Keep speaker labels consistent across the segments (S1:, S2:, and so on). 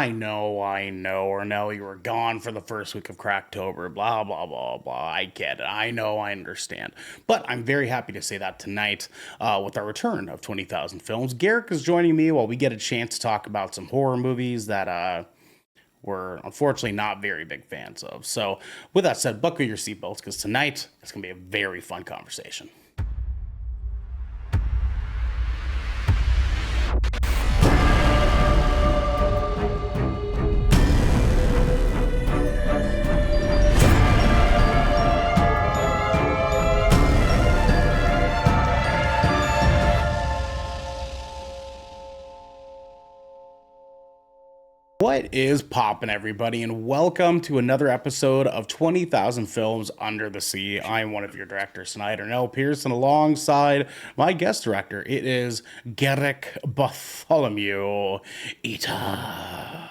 S1: I know, or no, you were gone for the first week of Cracktober, blah, blah, blah, blah. I get it. I know, I understand. But I'm very happy to say that tonight, with our return of 20,000 Films, Garrick is joining me while we get a chance to talk about some horror movies that we're unfortunately not very big fans of. So, with that said, buckle your seatbelts because tonight it's going to be a very fun conversation. What is poppin', everybody, and welcome to another episode of 20,000 Films Under the Sea. I'm one of your directors tonight, Ernell Pearson, alongside my guest director. It is Garrick Bartholomew Eaton. How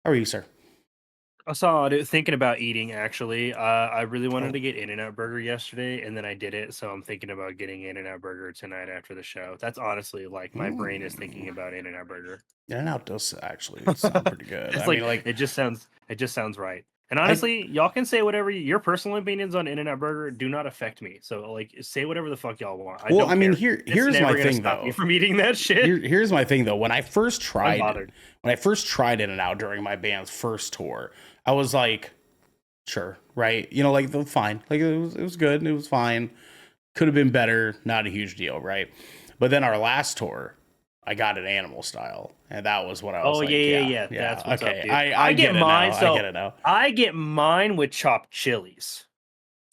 S1: are you, sir?
S2: I saw it thinking about eating actually. I really wanted to get In-N-Out Burger yesterday, and then I did it. So I'm thinking about getting In-N-Out Burger tonight after the show. That's honestly like my brain is thinking about In-N-Out Burger.
S1: In-N-Out does actually sound pretty good.
S2: It's
S1: I
S2: like
S1: mean, like,
S2: it just sounds right. And
S1: I
S2: honestly, y'all can say whatever your personal opinions on In-N-Out Burger do not affect me. So like, say whatever the fuck y'all want. I
S1: well,
S2: don't
S1: I mean,
S2: care. It's
S1: here's
S2: never
S1: my
S2: gonna
S1: thing
S2: stop me
S1: though.
S2: from eating that shit.
S1: Here's my thing though. When I first tried
S2: Unbothered.
S1: In-N-Out during my band's first tour, I was like, sure, right? You know, like fine, like it was good, it was fine. Could have been better, not a huge deal, right? But then our last tour, I got it animal style, and that was what I was
S2: Oh
S1: like,
S2: yeah. That's what's up, dude.
S1: I
S2: get
S1: get it
S2: mine.
S1: now.
S2: So
S1: I get it now.
S2: I get mine with chopped chilies.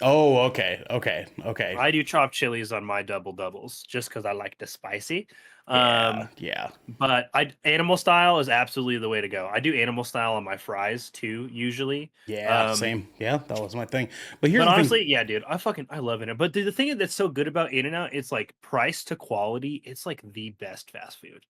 S1: Oh, okay.
S2: I do chopped chilies on my double doubles just because I like the spicy.
S1: Yeah.
S2: But animal style is absolutely the way to go. I do animal style on my fries too, usually.
S1: Yeah,
S2: Um,
S1: same. Yeah, that was my thing. But here's
S2: but
S1: the thing.
S2: honestly, yeah, dude, I love it. But the thing that's so good about In-N-Out, it's like price to quality. It's like the best fast food.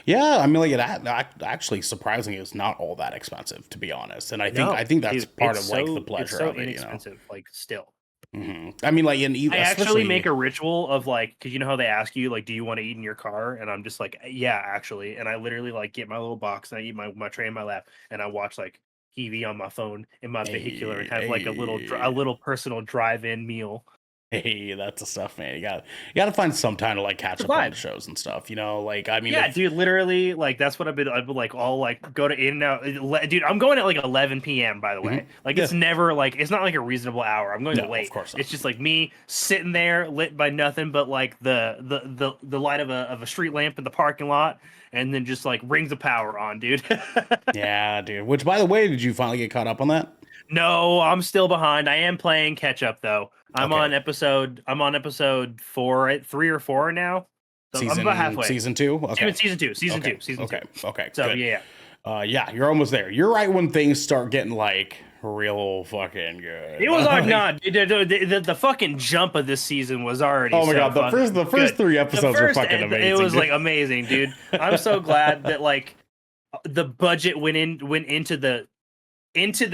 S1: Yeah, I mean, like actually, surprisingly, it's not all that expensive, to be honest. And I
S2: No,
S1: think that's
S2: dude,
S1: part
S2: it's
S1: of like the
S2: so it's
S1: pleasure
S2: so
S1: of it, you know.
S2: inexpensive. Like still.
S1: I mean, like, and
S2: I actually
S1: especially,
S2: make a ritual of like, because you know how they ask you like, do you want to eat in your car? And I'm just like, yeah, actually. And I literally like get my little box and I eat my tray in my lap and I watch like TV on my phone in my vehicular and have like a
S1: hey,
S2: little personal drive-in meal.
S1: hey, that's the stuff, man. You got to find some time to like catch
S2: It's a
S1: up on the
S2: vibe.
S1: shows and stuff, you know. Like, I mean,
S2: Yeah,
S1: if
S2: dude, literally, like that's what I've been like all like go to In-N-Out. Dude, I'm going at like 11 p.m. by the way. Like
S1: yeah,
S2: it's never like it's not like a reasonable hour. I'm going
S1: no, of
S2: late.
S1: course not.
S2: It's just like me sitting there lit by nothing but like the light of a street lamp in the parking lot, and then just like rings of power on, dude.
S1: Yeah, dude. Which, by the way, did you finally get caught up on that?
S2: No, I'm still behind. I am playing catch up though.
S1: Okay,
S2: I'm on episode 3 or 4 now. So I'm about halfway.
S1: season two. Okay,
S2: Season two.
S1: okay,
S2: So
S1: good.
S2: yeah.
S1: Yeah, you're almost there. You're right when things start getting like real fucking good.
S2: It was
S1: Like,
S2: not the fucking jump of this season was already.
S1: oh my
S2: so
S1: god, the
S2: fucking
S1: first
S2: good.
S1: three episodes were fucking amazing.
S2: It was
S1: dude.
S2: like amazing, dude. I'm so glad that like the budget went into the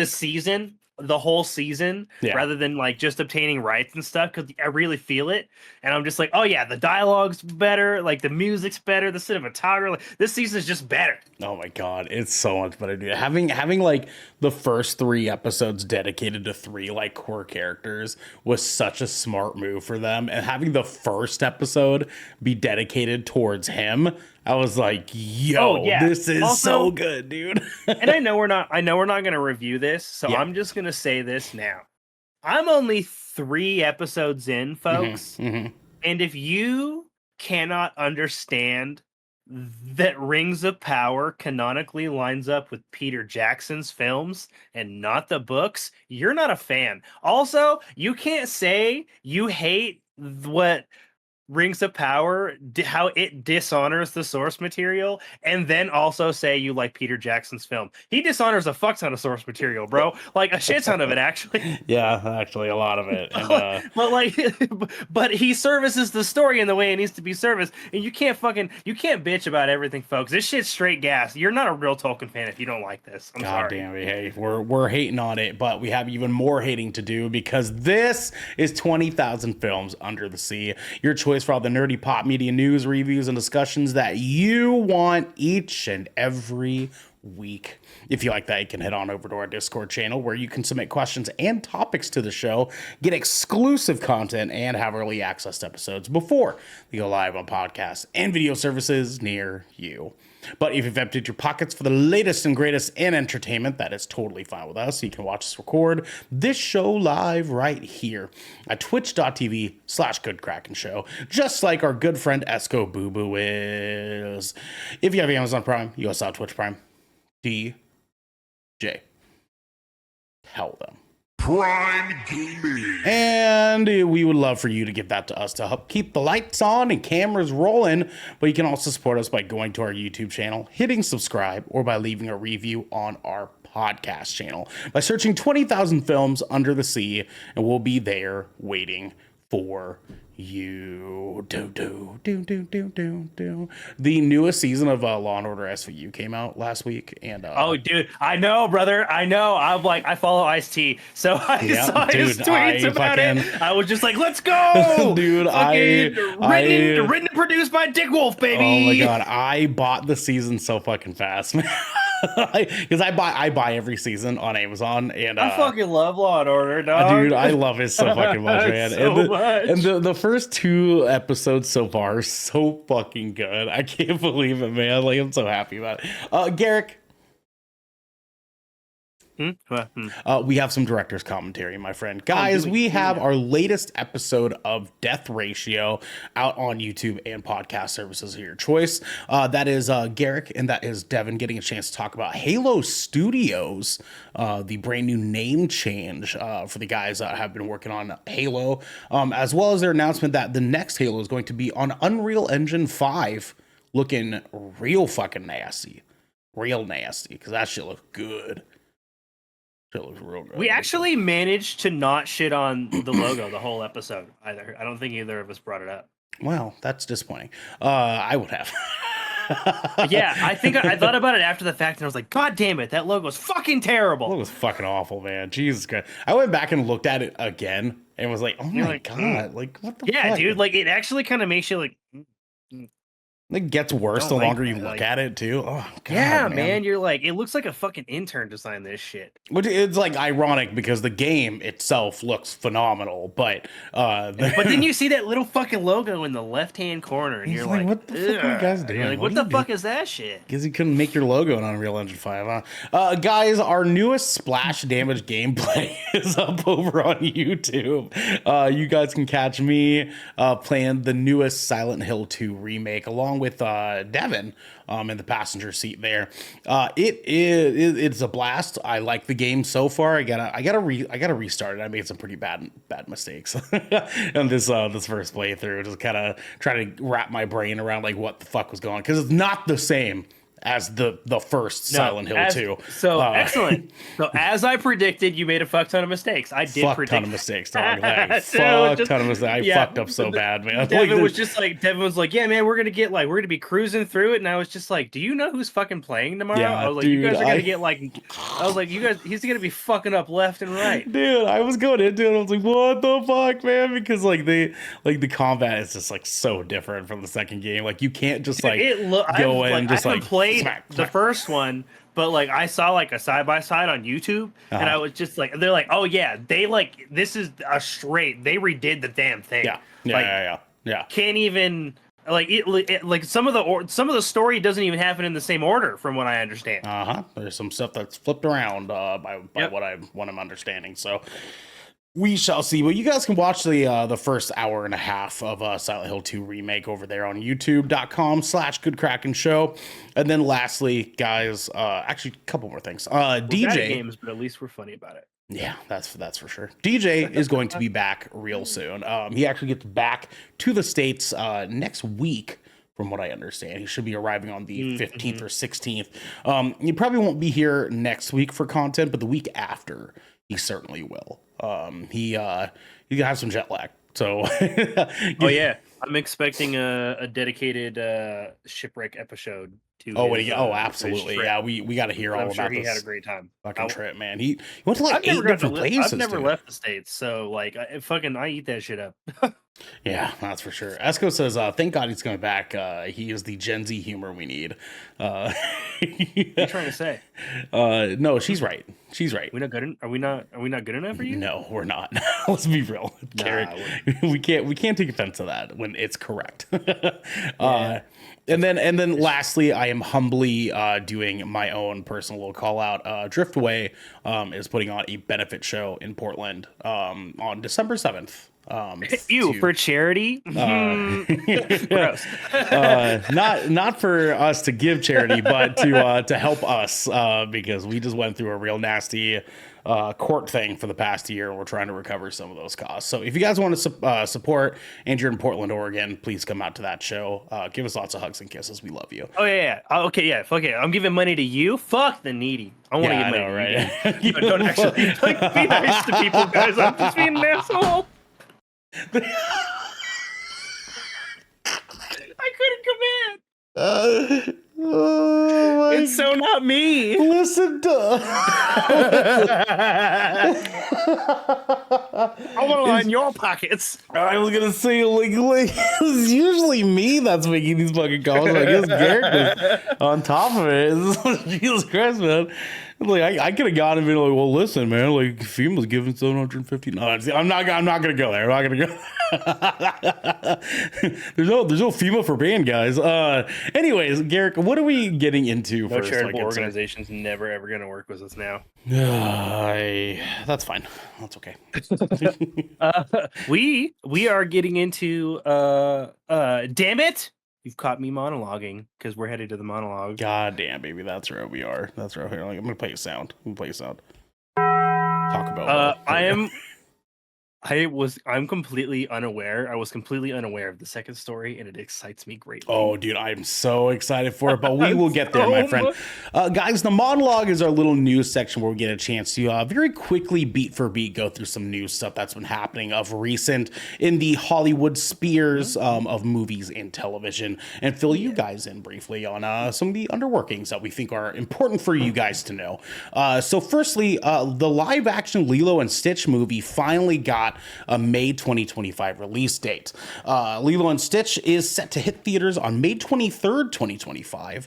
S2: season, the whole season,
S1: Yeah.
S2: rather than like just obtaining rights and stuff, because I really feel it. And I'm just like, oh yeah, the dialogue's better, like the music's better, the cinematography, like, this season is just better.
S1: Oh my god, it's so much better, dude. Having like the first three episodes dedicated to three like core characters was such a smart move for them, and having the first episode be dedicated towards him, I was like, yo,
S2: Oh yeah.
S1: this is
S2: Also,
S1: so good, dude.
S2: and I know we're not gonna review this, so
S1: Yeah.
S2: I'm just gonna say this now. I'm only 3 episodes in, folks.
S1: Mhm.
S2: And if you cannot understand that Rings of Power canonically lines up with Peter Jackson's films and not the books, you're not a fan. Also, you can't say you hate what Rings of Power, how it dishonors the source material, and then also say you like Peter Jackson's film. He dishonors a fuck ton of source material, bro. Like a shit ton of it, actually.
S1: Yeah, actually, a lot of it. And
S2: But like, but he services the story in the way it needs to be serviced, and you can't bitch about everything, folks. This shit's straight gas. You're not a real Tolkien fan if you don't like this. I'm
S1: God
S2: sorry.
S1: damn it. Hey, we're hating on it, but we have even more hating to do because this is 20,000 Films Under the Sea, your choice choice for all the nerdy pop media news, reviews, and discussions that you want each and every week. If you like that, you can head on over to our Discord channel where you can submit questions and topics to the show, get exclusive content, and have early access to episodes before they go live on podcasts and video services near you. But if you've emptied your pockets for the latest and greatest in entertainment, that is totally fine with us. You can watch us record this show live right here at twitch.tv/Good Kraken Show, just like our good friend Esco Boo Boo is. If you have Amazon Prime, you also have Twitch Prime. DJ, tell them.
S3: Prime Gaming.
S1: And we would love for you to give that to us to help keep the lights on and cameras rolling. But you can also support us by going to our YouTube channel, hitting subscribe, or by leaving a review on our podcast channel by searching 20,000 Films Under the Sea, and we'll be there waiting for you. The newest season of Law and Order SVU came out last week, and
S2: oh, dude, I know, brother, I know. I'm like, I follow Ice-T, so I saw his tweets about it. I was just like, let's go,
S1: dude.
S2: Written and produced by Dick Wolf, baby.
S1: Oh my god, I bought the season so fucking fast, man. Because I buy every season on Amazon, and
S2: I fucking love Law and Order, dog.
S1: Dude, I love it so fucking much, man. And the first 2 episodes so far are so fucking good. I can't believe it, man. Like, I'm so happy about it. Garrick. We have some director's commentary, my friend. Guys, we have our latest episode of Death Ratio out on YouTube and podcast services of your choice. That is Garrick, and that is Devin getting a chance to talk about Halo Studios, the brand new name change for the guys that have been working on Halo, as well as their announcement that the next Halo is going to be on Unreal Engine 5, looking real fucking nasty. Real nasty, because that shit looks good. It looks real good.
S2: We actually managed to not shit on the logo the whole episode either. I don't think either of us brought it up.
S1: Well, that's disappointing. I would have.
S2: Yeah, I think I thought about it after the fact, and I was like, God damn it, that logo is fucking terrible.
S1: It was fucking awful, man. Jesus Christ. I went back and looked at it again and was like, oh my God. Like, what the fuck?
S2: Yeah, dude, like, it actually kind of makes you like...
S1: It gets worse the longer you look at it, too. Oh, God,
S2: yeah, man. You're like, it looks like a fucking intern designed this shit.
S1: Which it's like ironic because the game itself looks phenomenal, but
S2: but then you see that little fucking logo in the left-hand corner, and you're like,
S1: what the fuck are you guys doing?
S2: You're like, what the fuck is that shit?
S1: Because you couldn't make your logo in Unreal Engine 5, huh? Guys, our newest splash damage gameplay is up over on YouTube. You guys can catch me playing the newest Silent Hill 2 remake along with Devin in the passenger seat there. It's a blast. I like the game so far. I gotta restart it. I made some pretty bad mistakes in this first playthrough. Just kind of trying to wrap my brain around like what the fuck was going on, because it's not the same as the first Silent Hill 2.
S2: So excellent. So as I predicted, you made a fuck ton of mistakes. I did predict.
S1: Ton of mistakes, dog. Like, ton of mistakes. I fucked up so bad, man.
S2: Devin was like, yeah, man, we're gonna be cruising through it, and I was just like, do you know who's fucking playing tomorrow?
S1: Yeah,
S2: I was like,
S1: dude,
S2: you guys are gonna get like, I was like, he's gonna be fucking up left and right.
S1: Dude, I was going into it. I was like, what the fuck, man? Because like the combat is just like so different from the second game. Like you can't just like go in just like
S2: play the first one, but like I saw like a side by side on YouTube, and I was just like, they're like, oh yeah, they like this is a straight. They redid the damn thing.
S1: Yeah.
S2: Can't even like like some of the story doesn't even happen in the same order, from what I understand.
S1: There's some stuff that's flipped around by what I'm understanding. So. We shall see. Well, you guys can watch the first hour and a half of Silent Hill 2 Remake over there on youtube.com/Good Kraken Show. And then lastly, guys, actually a couple more things. DJ
S2: games, but at least we're funny about it.
S1: Yeah, that's for sure. DJ is going to be back real soon. He actually gets back to the States next week. From what I understand, he should be arriving on the 15th or 16th. He probably won't be here next week for content, but the week after, he certainly will. He have some jet lag, so.
S2: Oh yeah, I'm expecting a dedicated shipwreck episode to.
S1: Absolutely, yeah. We got to hear all about.
S2: He had a great time.
S1: Fucking trip, man. He went to like 8 different places.
S2: I've never left the States, so like I eat that shit up.
S1: Yeah, that's for sure. Esco says, thank God he's coming back. He is the Gen Z humor we need. Uh,
S2: What are you trying to say?
S1: no, she's right. She's right.
S2: We not good? Are we not good enough for you?
S1: No, we're not. Let's be real, Garrett. We can't take offense to that when it's correct. And then lastly, I am humbly doing my own personal little call out. Driftway is putting on a benefit show in Portland on December 7th.
S2: For charity? Gross.
S1: Not for us to give charity, but to help us because we just went through a real nasty court thing for the past year. We're trying to recover some of those costs. So if you guys want to support and you're in Portland, Oregon, please come out to that show. Give us lots of hugs and kisses. We love you.
S2: Oh yeah. Okay, yeah. Fuck it. I'm giving money to you. Fuck the needy. I want to give money to you. Don't actually be nice to people, guys. I'm just being an asshole. I couldn't come in. It's so not me.
S1: Listen to.
S2: I want to line your pockets.
S1: I was gonna say like it's usually me that's making these fucking calls. Like this Garrett was on top of it. Jesus Christ, man. Like I could have gone and been like, well, listen, man. Like FEMA's giving 750. No, I'm not gonna go there. I'm not gonna go. there's no FEMA for band guys. Anyways, Garrett, what are we getting into?
S2: No
S1: first,
S2: charitable organizations never ever gonna work with us now.
S1: That's fine. That's okay.
S2: We are getting into damn it. You've caught me monologuing because we're headed to the monologue.
S1: God damn, baby, that's where we are. That's where I'm gonna play a sound. Talk about.
S2: I'm completely unaware. I was completely unaware of the second story, and it excites me greatly.
S1: Oh, dude, I'm so excited for it, but we will get there, my friend. Guys, the monologue is our little news section where we get a chance to very quickly, beat for beat, go through some news stuff that's been happening of recent in the Hollywood spheres of movies and television, and fill you guys in briefly on some of the underworkings that we think are important for you guys to know. So firstly, the live-action Lilo and Stitch movie finally got a May 2025 release date. Lilo and Stitch is set to hit theaters on May 23rd, 2025.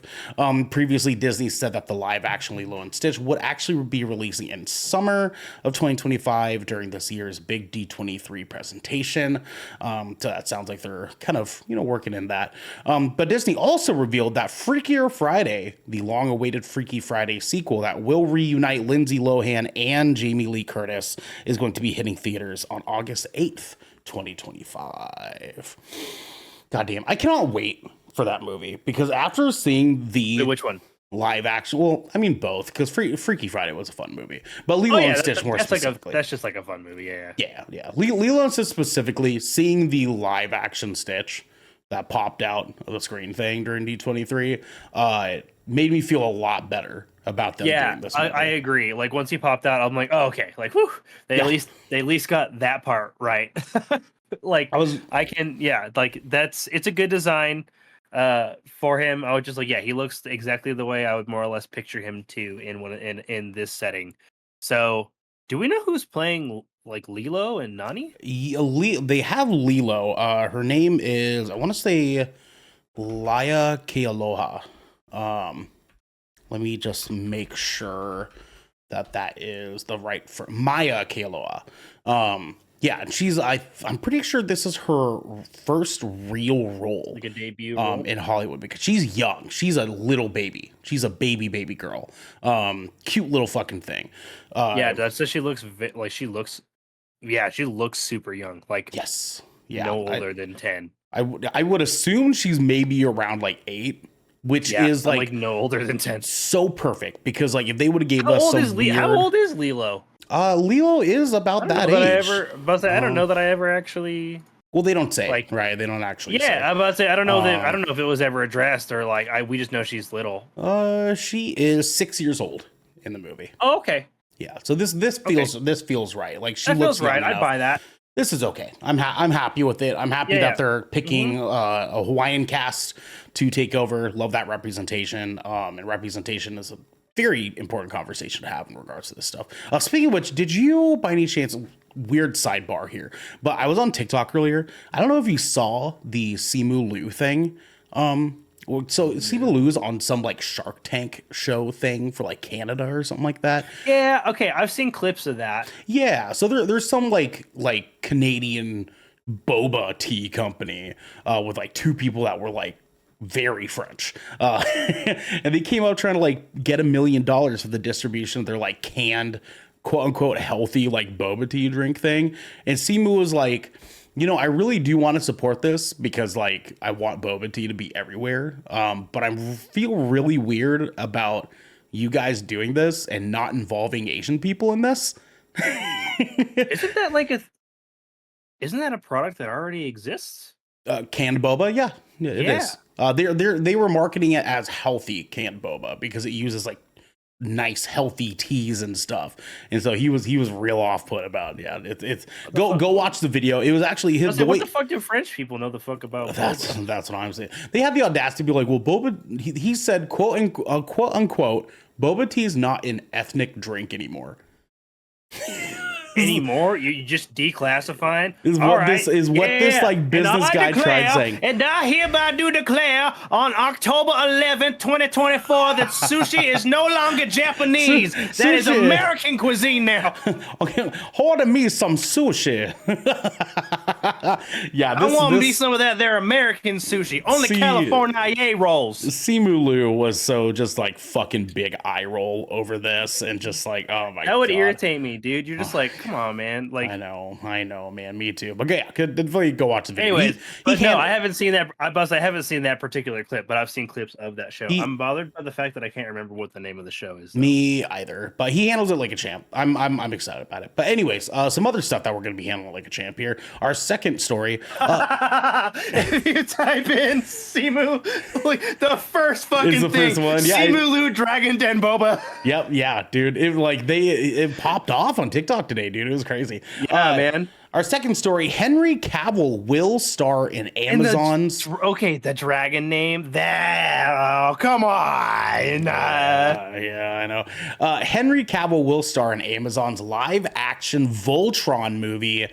S1: Previously, Disney said that the live action Lilo and Stitch would actually be releasing in summer of 2025 during this year's big D23 presentation. So that sounds like they're kind of, working in that. But Disney also revealed that Freakier Friday, the long-awaited Freaky Friday sequel that will reunite Lindsay Lohan and Jamie Lee Curtis, is going to be hitting theaters on August 8th, 2025. Goddamn, I cannot wait for that movie because after seeing the
S2: which one?
S1: Live action, well, I mean both, because Freaky Friday was a fun movie, but Lilo and Stitch more specifically.
S2: That's just like a fun movie, yeah.
S1: Lilo and Stitch specifically, seeing the live action Stitch that popped out of the screen thing during D23, it made me feel a lot better about them doing this movie.
S2: I agree. Like once he popped out, I'm like, oh, okay. Like, whew, they at least got that part right. Like it's a good design for him. I was just like, yeah, he looks exactly the way I would more or less picture him to in this setting. So do we know who's playing like Lilo and Nani?
S1: They have Lilo. Her name is, I want to say, Laia Kealoha. Let me just make sure that is the right for Maya Kealoha. Yeah, and I'm pretty sure this is her first real role,
S2: like a debut role
S1: in Hollywood, because she's young. She's a little baby. She's a baby girl. Cute little fucking thing.
S2: That's she looks she looks super young. Like,
S1: yes,
S2: no older than 10.
S1: I would assume she's maybe around like 8. Which is like
S2: no older than 10.
S1: So perfect, because like if they would have gave us some weird...
S2: How old is Lilo?
S1: Lilo is about that age.
S2: I don't know that I ever actually.
S1: Well, they don't say, right? They don't actually.
S2: Yeah, I'm about to say I don't know if it was ever addressed or like we just know she's little.
S1: She is 6 years old in the movie.
S2: Oh, okay.
S1: Yeah, so this feels right. Like
S2: that looks right. I'd buy that.
S1: This is okay. I'm happy with it. I'm happy that they're picking a Hawaiian cast to take over. Love that representation. And representation is a very important conversation to have in regards to this stuff. Speaking of which, did you by any chance weird sidebar here, but I was on TikTok earlier. I don't know if you saw the Simu Liu thing. So Simu Liu is on some like Shark Tank show thing for like Canada or something like that.
S2: Yeah, okay, I've seen clips of that.
S1: Yeah, so there's some like Canadian boba tea company with like two people that were like very French, and they came out trying to like get $1 million for the distribution of their like canned quote unquote healthy like boba tea drink thing. And Simu was like, I really do want to support this because like I want boba tea to be everywhere. But I feel really weird about you guys doing this and not involving Asian people in this.
S2: Isn't that like isn't that a product that already exists?
S1: Canned boba, yeah, it is. They were marketing it as healthy canned boba because it uses like nice healthy teas and stuff, and so he was real off put about it's go watch the video. It was actually his.
S2: What the fuck do French people know the fuck about?
S1: That's what I'm saying. They had the audacity to be like, well, boba. He said quote unquote boba tea is not an ethnic drink anymore.
S2: Anymore, you just declassifying
S1: is what this like business guy tried saying.
S2: And I hereby do declare on October 11th, 2024 that sushi is no longer Japanese. That is American cuisine now.
S1: Okay, order me some sushi. Yeah,
S2: I want me some of that there American sushi. Only California rolls.
S1: Simu Liu was so just like fucking big eye roll over this and just like, oh my god.
S2: That would irritate me, dude. You're just like, come on, man. Like
S1: I know, man. Me too. But yeah, could definitely go watch the video.
S2: Anyways, I haven't seen that. I haven't seen that particular clip, but I've seen clips of that show. I'm bothered by the fact that I can't remember what the name of the show is. Though.
S1: Me either. But he handles it like a champ. I'm excited about it. But anyways, some other stuff that we're going to be handling like a champ here. Our second story.
S2: If you type in Simu, like the first fucking thing.
S1: First one. Yeah,
S2: Simu Liu Dragon Den Boba.
S1: Yep. Yeah, dude. It popped off on TikTok today, dude. It was crazy.
S2: Yeah, man.
S1: Our second story, Henry Cavill will star in Amazon's...
S2: the dragon name? Come on!
S1: Yeah, I know. Henry Cavill will star in Amazon's live-action Voltron movie.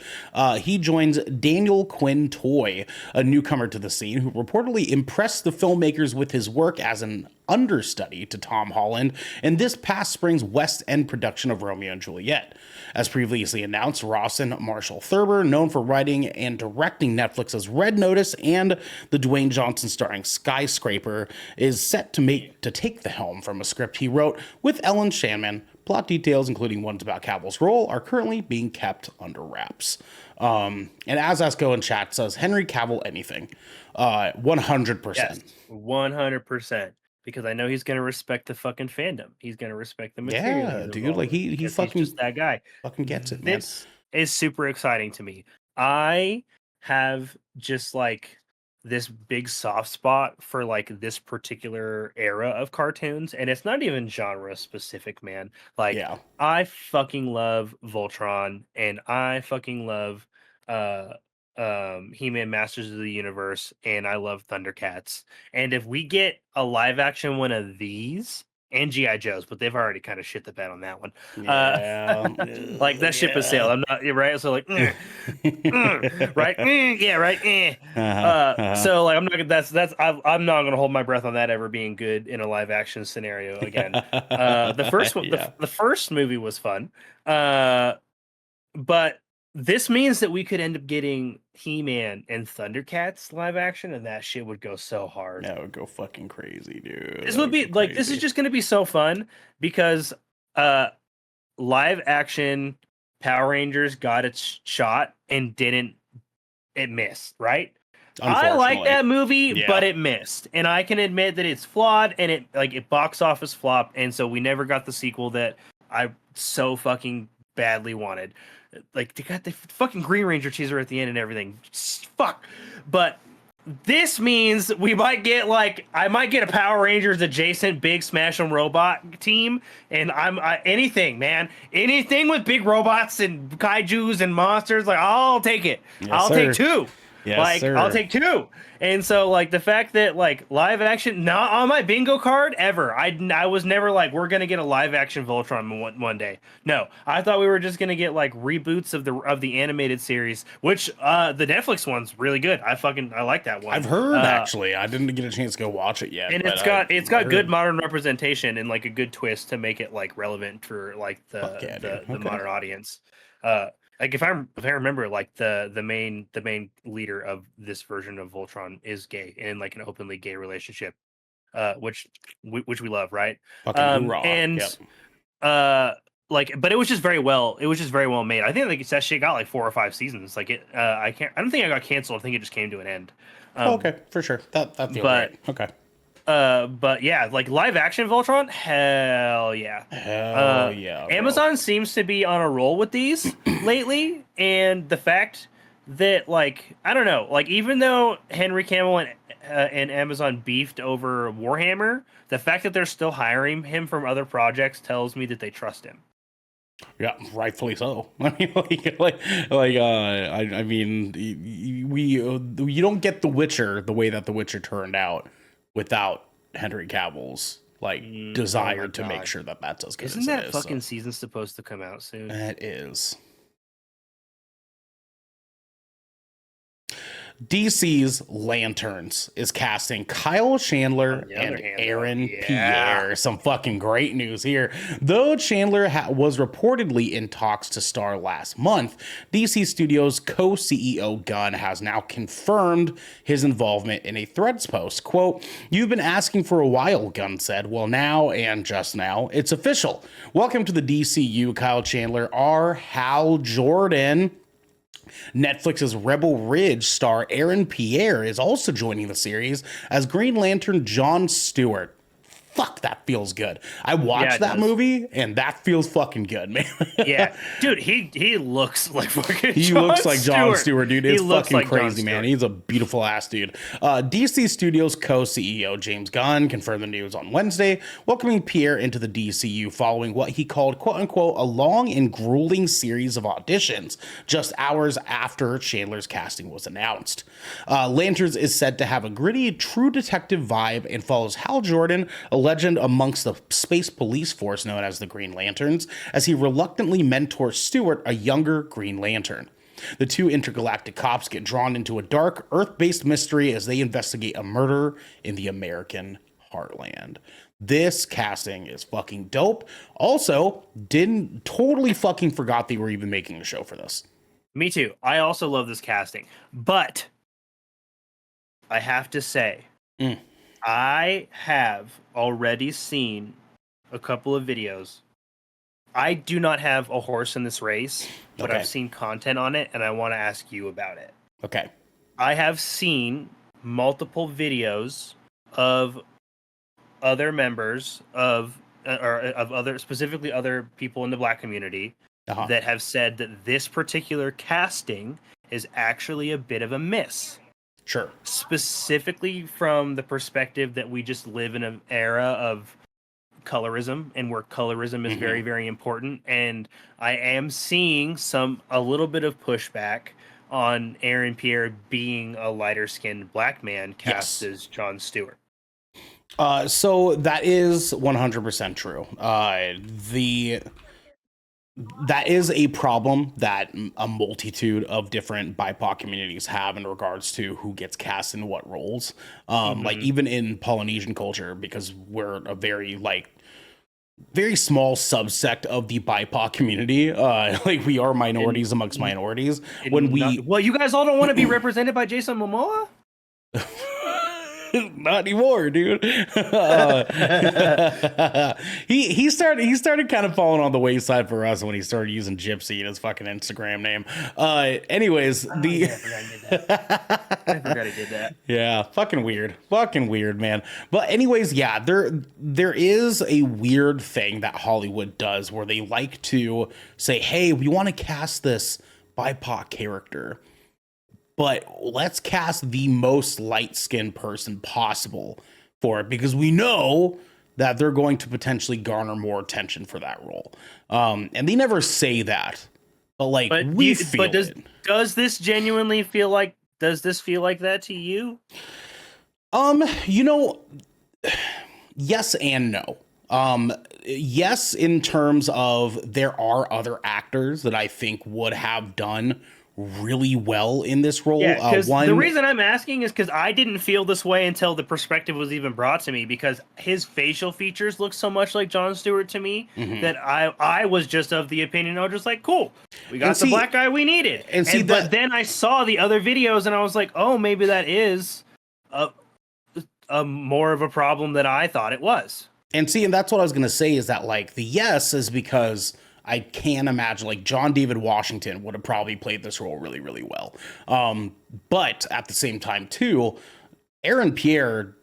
S1: He joins Daniel Quinn Toy, a newcomer to the scene, who reportedly impressed the filmmakers with his work as an understudy to Tom Holland in this past spring's West End production of Romeo and Juliet. As previously announced, Rawson Marshall Thurber, known for writing and directing Netflix's Red Notice and the Dwayne Johnson starring Skyscraper, is set to take the helm from a script he wrote with Ellen Shanman. Plot details, including ones about Cavill's role, are currently being kept under wraps. And as Esco in chat says, Henry Cavill anything. 100%.
S2: Yes, 100%. Because I know he's gonna respect the fucking fandom. He's gonna respect the material.
S1: Yeah, dude. Like he fucking
S2: he's just that guy.
S1: Fucking gets it, man.
S2: This is super exciting to me. I have just like this big soft spot for like this particular era of cartoons, and it's not even genre specific, man. Like,
S1: yeah.
S2: I fucking love Voltron, and I fucking love He-Man Masters of the Universe, and I love Thundercats. And if we get a live action one of these and G.I. Joes, but they've already kind of shit the bed on that one. Yeah. Like that ship has sailed. I'm not right. So like, right? Yeah, right. So like, I'm not gonna hold my breath on that ever being good in a live action scenario again. The first one, the first movie was fun, but this means that we could end up getting He-Man and Thundercats live action, and that shit would go so hard.
S1: That would go fucking crazy, dude.
S2: This would be like, this is just going to be so fun because live action Power Rangers got its shot and it missed, right? I like that movie, but it missed. And I can admit that it's flawed and it box office flop. And so we never got the sequel that I so fucking badly wanted. Like, they got the fucking Green Ranger teaser at the end and everything. Fuck. But this means we might get I might get a Power Rangers adjacent big Smash 'em robot team, and anything, man, anything with big robots and kaijus and monsters, like I'll take it. Yes, I'll take two.
S1: Yes,
S2: Like,
S1: sir.
S2: I'll take 2. And so, like, the fact that, like, live action, not on my bingo card ever. I was never like, we're going to get a live action Voltron one day. No, I thought we were just going to get, like, reboots of the animated series, which the Netflix one's really good. I like that one.
S1: I've heard, actually. I didn't get a chance to go watch it yet.
S2: And
S1: but
S2: it's got
S1: I
S2: good
S1: heard.
S2: modern representation and, like, a good twist to make it, like, relevant for, like,
S1: Fuck yeah,
S2: the
S1: dude. Okay.
S2: modern audience. Like, if I remember, like, the main leader of this version of Voltron is gay and in, like, an openly gay relationship, which we love, right?
S1: Fucking hoorah.
S2: And
S1: Yep.
S2: like, but it was just very well made. I think like that shit got like 4 or 5 seasons. Like I don't think it got canceled. I think it just came to an end.
S1: Okay, for sure. That feels
S2: but-
S1: right. Okay.
S2: But yeah, like live action Voltron, hell yeah.
S1: Hell yeah. Bro.
S2: Amazon seems to be on a roll with these lately, and the fact that, like, I don't know, like, even though Henry Cavill and Amazon beefed over Warhammer, the fact that they're still hiring him from other projects tells me that they trust him.
S1: Yeah, rightfully so. I mean, I mean, you don't get The Witcher the way that The Witcher turned out without Henry Cavill's desire to make sure that that's as good
S2: Isn't
S1: as
S2: that
S1: it is.
S2: fucking season supposed to come out soon?
S1: It is. DC's Lanterns is casting Kyle Chandler and Aaron Pierre. Some fucking great news here. Though Chandler was reportedly in talks to star last month, DC Studios co-CEO Gunn has now confirmed his involvement in a Threads post. Quote, "You've been asking for a while," Gunn said. "Well, now and just now, it's official. Welcome to the DCU, Kyle Chandler, R. Hal Jordan." Netflix's Rebel Ridge star Aaron Pierre is also joining the series as Green Lantern John Stewart. Fuck, that feels good. I watched that movie, and that feels fucking good, man.
S2: Yeah, dude, he looks like fucking.
S1: He looks like John Stewart, dude. It's fucking
S2: like
S1: crazy, man. He's a beautiful ass dude. DC Studios co-CEO James Gunn confirmed the news on Wednesday, welcoming Pierre into the DCU following what he called, quote unquote, a long and grueling series of auditions, just hours after Chandler's casting was announced. Lanterns is said to have a gritty, true detective vibe and follows Hal Jordan, a legend amongst the space police force known as the Green Lanterns, as he reluctantly mentors Stewart, a younger Green Lantern. The two intergalactic cops get drawn into a dark, Earth-based mystery as they investigate a murder in the American heartland. This casting is fucking dope. Also, didn't totally fucking forgot they were even making a show for this.
S2: Me too. I also love this casting, but I have to say, I have already seen a couple of videos. I do not have a horse in this race, but I've seen content on it, and I want to ask you about it.
S1: Okay.
S2: I have seen multiple videos of other members of other, specifically other people in the Black community, that have said that this particular casting is actually a bit of a miss.
S1: Sure.
S2: Specifically from the perspective that we just live in an era of colorism, and where colorism is very, very important. And I am seeing a little bit of pushback on Aaron Pierre being a lighter skinned Black man cast as John Stewart.
S1: So that is 100% true. That is a problem that a multitude of different BIPOC communities have in regards to who gets cast in what roles. Like even in Polynesian culture, because we're a very small subsect of the BIPOC community. Like we are minorities amongst minorities.
S2: Well, you guys all don't want to be represented by Jason Momoa?
S1: Not anymore, dude. He started kind of falling on the wayside for us when he started using Gypsy in his fucking Instagram name. Anyways,
S2: I forgot he did that.
S1: Yeah, fucking weird, man. But anyways, yeah, there is a weird thing that Hollywood does where they like to say, hey, we want to cast this BIPOC character, but let's cast the most light-skinned person possible for it, because we know that they're going to potentially garner more attention for that role. And they never say that, but we feel it.
S2: Does this genuinely feel like Does this feel like that to you?
S1: You know, yes and no. Yes, in terms of there are other actors that I think would have done really well in this role.
S2: Yeah, because the
S1: One,
S2: reason I'm asking is because I didn't feel this way until the perspective was even brought to me, because his facial features look so much like Jon Stewart to me that I was just of the opinion, I was just like, cool, we got the black guy we needed. But then I saw the other videos and I was like, oh, maybe that is a more of a problem than I thought it was.
S1: and that's what I was gonna say is that like the yes is because I can imagine like John David Washington would have probably played this role really, really well. But at the same time too, Aaron Pierre,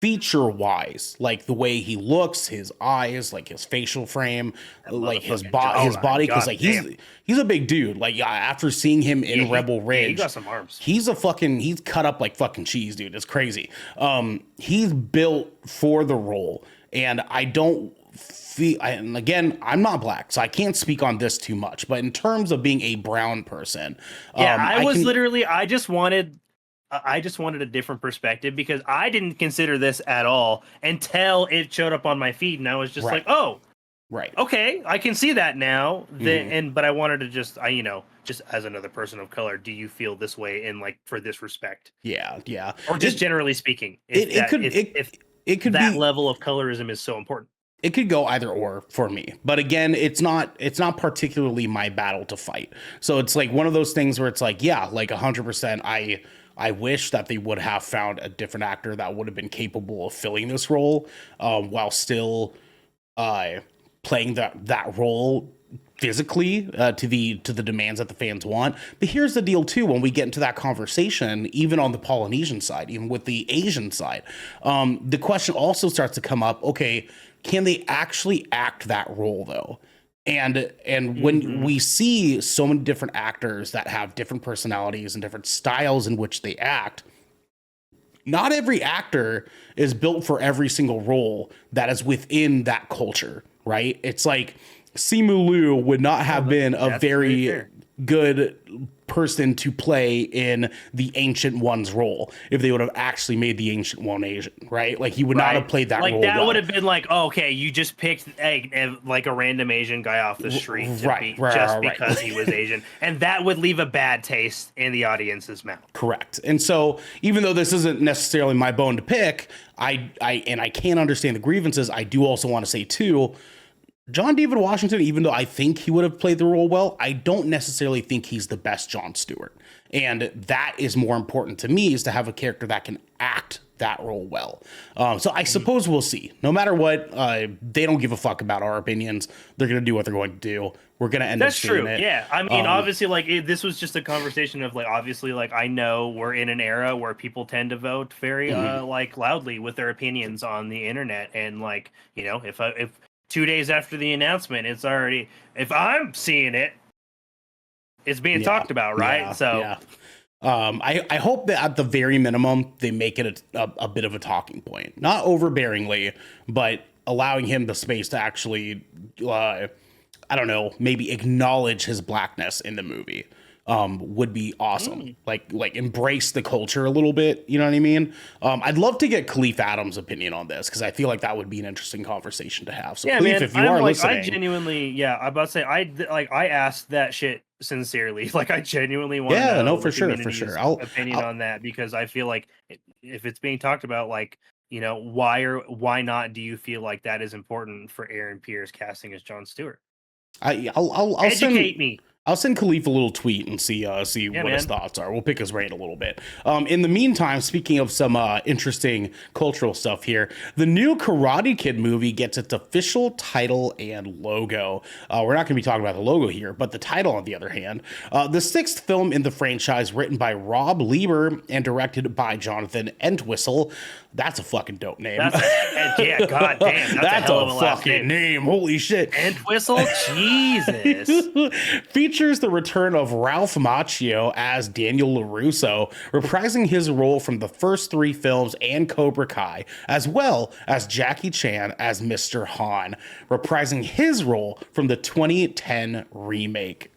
S1: feature wise, like the way he looks, his eyes, like his facial frame, like his body, because like he's a big dude. Like after seeing him in Rebel Ridge,
S2: he got some arms.
S1: He's cut up like fucking cheese, dude. It's crazy. He's built for the role, and I don't feel. And again, I'm not black, so I can't speak on this too much. But in terms of being a brown person,
S2: I just wanted a different perspective, because I didn't consider this at all until it showed up on my feed, and I was just like, oh,
S1: right,
S2: okay, I can see that now. But I wanted to just as another person of color, do you feel this way in like for this respect?
S1: Yeah.
S2: Or just generally speaking,
S1: it could
S2: that
S1: be,
S2: level of colorism is so important.
S1: It could go either or for me. But again, it's not particularly my battle to fight. So it's like one of those things where it's like, yeah, like 100%. I wish that they would have found a different actor that would have been capable of filling this role, while still playing that role physically to the demands that the fans want. But here's the deal too, when we get into that conversation, even on the Polynesian side, even with the Asian side, the question also starts to come up, okay, can they actually act that role though? And when we see so many different actors that have different personalities and different styles in which they act, not every actor is built for every single role that is within that culture, right? It's like Simu Liu would not have been a very good person to play in the Ancient One's role if they would have actually made the Ancient One Asian, right? Like he would not have played that role.
S2: Like that would have been like, oh, okay, you just picked like a random Asian guy off the street because he was Asian, and that would leave a bad taste in the audience's mouth.
S1: Correct. And so even though this isn't necessarily my bone to pick, I can't understand the grievances. I do also want to say too, John David Washington, even though I think he would have played the role well, I don't necessarily think he's the best Jon Stewart. And that is more important to me, is to have a character that can act that role well. So I suppose we'll see. No matter what, they don't give a fuck about our opinions. They're going to do what they're going to do. We're going to end up seeing it.
S2: Yeah. I mean, obviously, like this was just a conversation of like, obviously, like I know we're in an era where people tend to vote very like loudly with their opinions on the internet. And like, you know, if 2 days after the announcement, it's already, if I'm seeing it, it's being talked about, right?
S1: I hope that at the very minimum, they make it a bit of a talking point, not overbearingly, but allowing him the space to actually, I don't know, maybe acknowledge his blackness in the movie. Would be awesome. Like embrace the culture a little bit. You know what I mean? I'd love to get Khalif Adams' opinion on this, because I feel like that would be an interesting conversation to have. So Khalif, if you are listening,
S2: I genuinely, I'm about to say, I asked that shit sincerely. Like I genuinely want to know
S1: for sure.
S2: Opinion on that, because I feel like if it's being talked about, like, you know, why not do you feel like that is important for Aaron Pierre's casting as Jon Stewart?
S1: I'll
S2: educate me.
S1: I'll send Khalif a little tweet and see what his thoughts are. We'll pick his brain a little bit. In the meantime, speaking of some interesting cultural stuff here, the new Karate Kid movie gets its official title and logo. We're not going to be talking about the logo here, but the title, on the other hand. The sixth film in the franchise, written by Rob Lieber and directed by Jonathan Entwistle. That's a fucking dope name.
S2: Yeah, goddamn. That's a
S1: fucking name. Holy shit.
S2: Entwistle? Jesus.
S1: Features the return of Ralph Macchio as Daniel LaRusso, reprising his role from the first three films and Cobra Kai, as well as Jackie Chan as Mr. Han, reprising his role from the 2010 remake.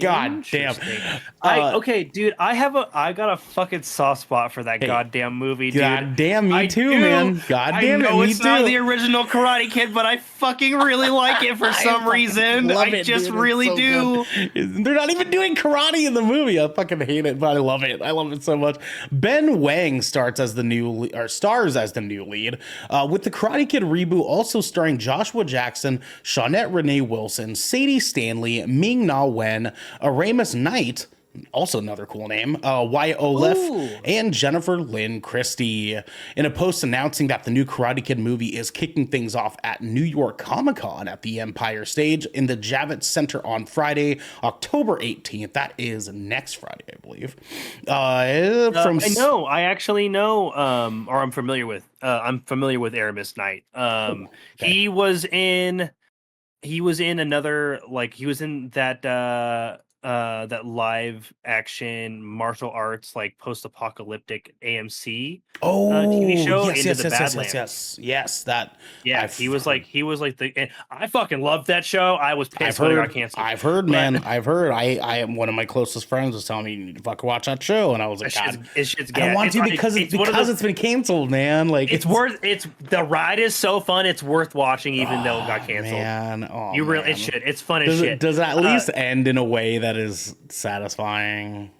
S1: God damn.
S2: Interesting. Okay, dude, I got a fucking soft spot for that
S1: Hey,
S2: goddamn movie, dude.
S1: God damn, me
S2: I
S1: too,
S2: do.
S1: man. God
S2: I
S1: damn it,
S2: know
S1: me
S2: it's not
S1: too.
S2: the original Karate Kid, but I fucking really like it for some
S1: fucking
S2: reason.
S1: love
S2: I
S1: it,
S2: just
S1: dude. It's
S2: really
S1: so
S2: do.
S1: good. They're not even doing karate in the movie. I fucking hate it, but I love it. I love it so much. Ben Wang stars as the new lead, with the Karate Kid reboot also starring Joshua Jackson, Shawnette Renee Wilson, Sadie Stanley, Ming Na Wen, Aramis Knight, also another cool name, Wyatt Olaf,
S2: Ooh.
S1: and Jennifer Lynn Christie. In a post announcing that the new Karate Kid movie is kicking things off at New York Comic Con at the Empire Stage in the Javits Center on Friday, October 18th. That is next Friday, I believe.
S2: I know. I actually know. Or I'm familiar with. I'm familiar with Aramis Knight.
S1: Okay.
S2: He was in. He was in another. Like he was in that live action martial arts like post-apocalyptic AMC TV
S1: Oh,
S2: show
S1: yes,
S2: Into
S1: yes,
S2: the
S1: yes, yes,
S2: Badlands.
S1: yes. That
S2: Yeah,
S1: I've
S2: he was
S1: heard.
S2: like the. And I fucking loved that show. I was
S1: I've
S2: pissed when it got
S1: heard,
S2: canceled.
S1: I've heard,
S2: But
S1: man. I've heard. I am one of my closest friends was telling me you need to fucking watch that show, and I was like,
S2: that
S1: God,
S2: shit's
S1: I don't
S2: gas.
S1: want
S2: It's
S1: to
S2: like-
S1: because
S2: it's one of those-
S1: it's been canceled, man. Like
S2: It's worth. It's the ride is so fun. It's worth watching, even though it got canceled.
S1: Man, oh,
S2: You really,
S1: man.
S2: it should. It's fun as shit.
S1: Does it at least end in a way that is satisfying?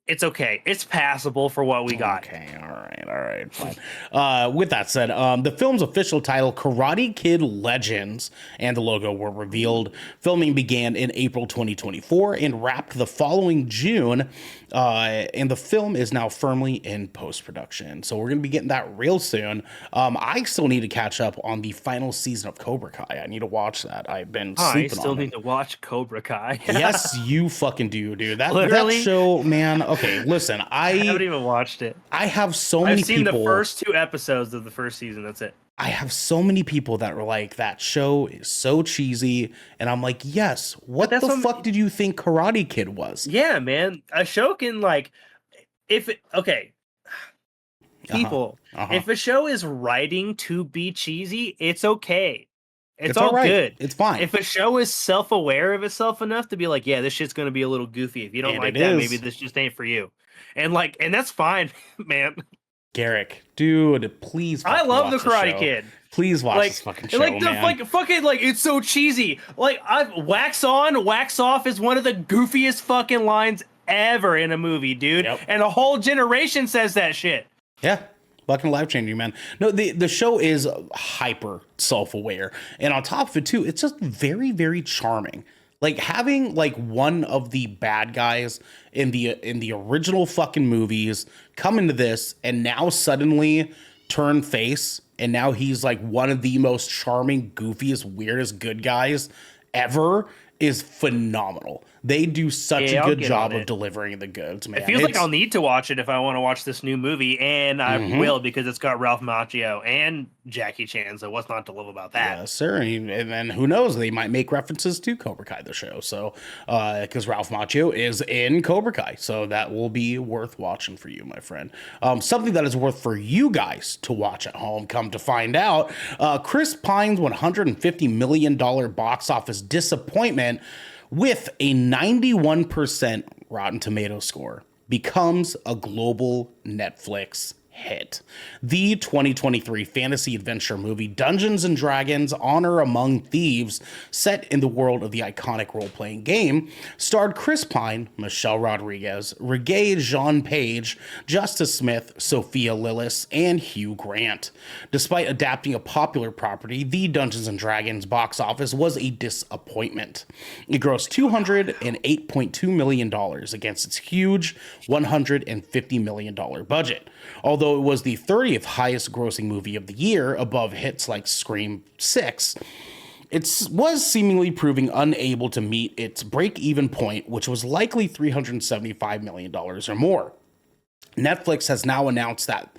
S2: It's okay. It's passable for what we got.
S1: Okay, all right, fine. With that said, the film's official title, Karate Kid Legends, and the logo were revealed. Filming began in April 2024 and wrapped the following June. And the film is now firmly in post-production. So we're going to be getting that real soon. I still need to catch up on the final season of Cobra Kai. I need to watch that. I've been
S2: I
S1: sleeping
S2: still
S1: on
S2: need
S1: it.
S2: to watch Cobra Kai.
S1: Yes, you fucking do, dude. That
S2: Literally.
S1: show, man. Okay, listen,
S2: I haven't even watched it.
S1: I have so many
S2: I've seen
S1: people.
S2: the first 2 episodes of the first season. That's it.
S1: I have so many people that are like, that show is so cheesy. And I'm like, yes, what
S2: that's
S1: the
S2: what-
S1: fuck did you think Karate Kid was?
S2: Yeah, man. A show can like, people, if a show is writing to be cheesy, it's okay. It's all
S1: right.
S2: good.
S1: It's fine.
S2: If a show is self-aware of itself enough to be like, yeah, this shit's gonna be a little goofy. If you don't
S1: And
S2: like
S1: it
S2: that,
S1: is.
S2: maybe this just ain't for you. And that's fine, man.
S1: Garrick, dude, please.
S2: I love the
S1: watch this
S2: Karate
S1: show.
S2: Kid.
S1: Please watch
S2: Like,
S1: this fucking show,
S2: like the
S1: man.
S2: fucking like it's so cheesy. Like wax on, wax off is one of the goofiest fucking lines ever in a movie, dude.
S1: Yep.
S2: And a whole generation says that shit.
S1: Yeah. Fucking life changing, man. No, the show is hyper self-aware. And on top of it too, it's just very, very charming. Like having like one of the bad guys in the original fucking movies come into this and now suddenly turn face, and now he's like one of the most charming, goofiest, weirdest good guys ever is phenomenal. They do such
S2: Yeah,
S1: a
S2: I'll
S1: good
S2: get
S1: job
S2: on
S1: of
S2: it.
S1: delivering the goods, man.
S2: It feels like
S1: It's-
S2: I'll need to watch it if I want to watch this new movie, and I will because it's got Ralph Macchio and Jackie Chan. So what's not to love about that?
S1: Yes, sir. And then who knows? They might make references to Cobra Kai, the show. So, because Ralph Macchio is in Cobra Kai. So that will be worth watching for you, my friend. Something that is worth for you guys to watch at home, come to find out, Chris Pine's $150 million box office disappointment with a 91% Rotten Tomato score becomes a global Netflix hit. The 2023 fantasy adventure movie Dungeons and Dragons: Honor Among Thieves, set in the world of the iconic role-playing game, starred Chris Pine, Michelle Rodriguez, Regé Jean Page, Justice Smith, Sophia Lillis, and Hugh Grant. Despite adapting a popular property, the Dungeons and Dragons box office was a disappointment. It grossed $208.2 million against its huge $150 million budget. Although it was the 30th highest grossing movie of the year, above hits like Scream 6, it was seemingly proving unable to meet its break-even point, which was likely $375 million or more. Netflix has now announced that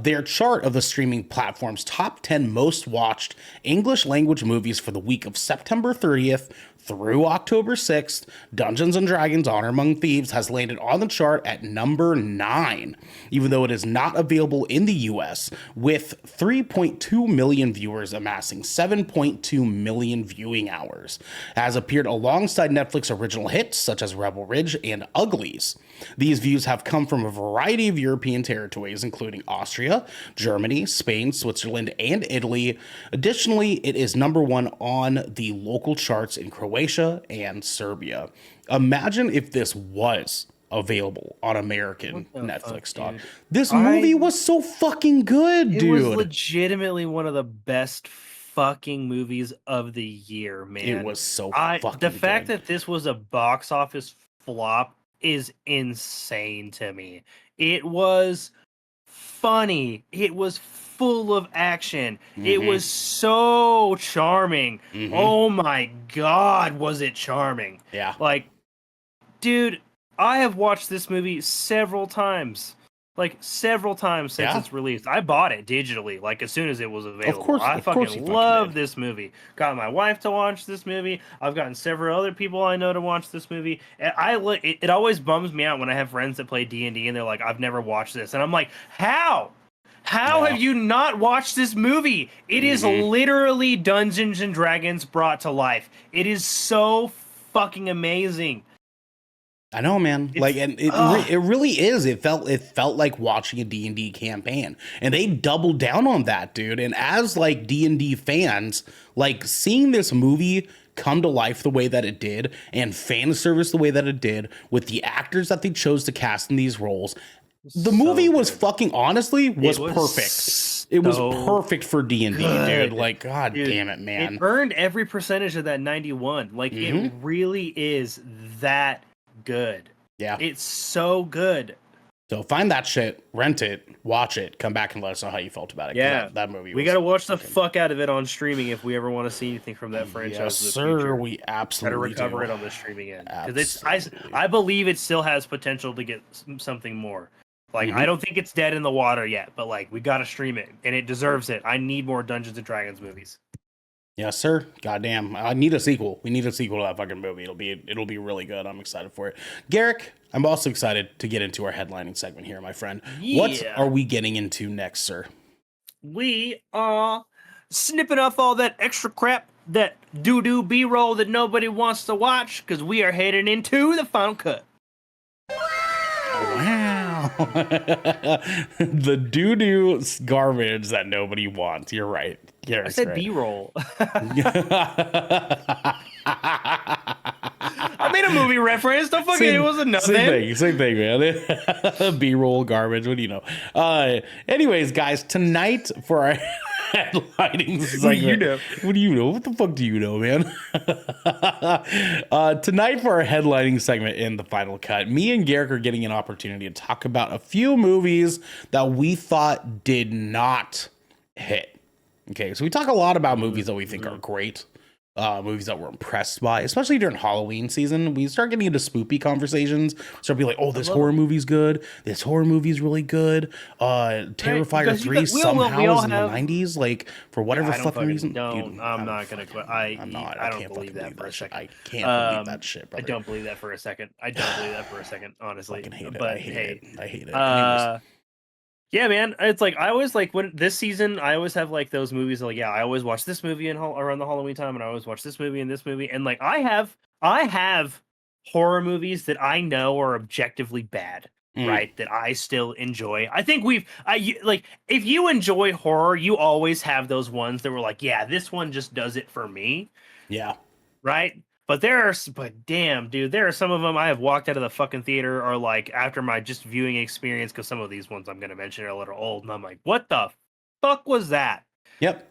S1: their chart of the streaming platform's top 10 most watched English language movies for the week of September 30th through October 6th, Dungeons and Dragons Honor Among Thieves has landed on the chart at number 9, even though it is not available in the US, with 3.2 million viewers amassing 7.2 million viewing hours. It has appeared alongside Netflix original hits such as Rebel Ridge and Uglies. These views have come from a variety of European territories, including Austria, Germany, Spain, Switzerland, and Italy. Additionally, it is number 1 on the local charts in Croatia and Serbia. Imagine if this was available on American Netflix, dog. This movie was so fucking good, dude. It was
S2: legitimately one of the best fucking movies of the year, man.
S1: It was so fucking good.
S2: The fact that this was a box office flop is insane to me. It was funny. It was full of action. It was so charming. Oh my God, was it charming?
S1: Yeah.
S2: Like, dude, I have watched this movie several times. Like, several times since it's released. I bought it digitally, like, as soon as it was available. I fucking love this movie. Got my wife to watch this movie. I've gotten several other people I know to watch this movie. And it always bums me out when I have friends that play D&D and they're like, I've never watched this. And I'm like, how? How have you not watched this movie? It is literally Dungeons and Dragons brought to life. It is so fucking amazing.
S1: I know, man. Like, and it really is. It felt like watching a D&D campaign, and they doubled down on that, dude. And as like D&D fans, like seeing this movie come to life the way that it did, and fan service the way that it did, with the actors that they chose to cast in these roles, the movie was fucking honestly was perfect. It was perfect for D&D, dude. Like, God damn it, man.
S2: It earned every percentage of that 91. Like, it really is that good.
S1: Yeah.
S2: It's so good.
S1: So find that shit, rent it, watch it, come back and let us know how you felt about it.
S2: Yeah.
S1: That movie.
S2: We got to watch the fuck out of it on streaming if we ever want to see anything from that franchise.
S1: Yes, sir. We absolutely
S2: got to recover it on the streaming end. Because I believe it still has potential to get something more. Like, I don't think it's dead in the water yet, but like, we got to stream it and it deserves it. I need more Dungeons and Dragons movies.
S1: Yes, sir. Goddamn. I need a sequel. We need a sequel to that fucking movie. It'll be really good. I'm excited for it. Garrick, I'm also excited to get into our headlining segment here, my friend.
S2: Yeah.
S1: What are we getting into next, sir?
S2: We are snipping off all that extra crap, that doo-doo B-roll that nobody wants to watch, because we are heading into the final cut.
S1: Wow. The doo-doo garbage that nobody wants. You're right. Garrick's
S2: I said
S1: right.
S2: B-roll. I made a movie reference. Don't fucking it wasn't nothing.
S1: Same thing, man. B-roll garbage. What do you know? Anyways, guys, tonight for our headlining segment.
S2: What do you know?
S1: What do you know? What the fuck do you know, man? Tonight for our headlining segment in the final cut, me and Garrick are getting an opportunity to talk about a few movies that we thought did not hit. Okay, so we talk a lot about movies that we think are great, movies that we're impressed by, especially during Halloween season. We start getting into spoopy conversations. Start being like, oh, this horror movie's good. This horror movie's really good. Terrifier 3 somehow is in the 90s, like, for whatever fucking reason.
S2: I'm not going to quit. I don't believe that for a second.
S1: I can't believe that shit, brother.
S2: I don't believe that for a second. Honestly.
S1: I hate it.
S2: Yeah, man. It's like, I always like when this season, I always have like those movies like, I always watch this movie around the Halloween time, and I always watch this movie and this movie. And like, I have horror movies that I know are objectively bad, right? That I still enjoy. I think like, if you enjoy horror, you always have those ones that were like, yeah, this one just does it for me.
S1: Yeah.
S2: Right. But damn, dude, there are some of them I have walked out of the fucking theater or like after my just viewing experience, because some of these ones I'm going to mention are a little old, and I'm like, what the fuck was that?
S1: Yep.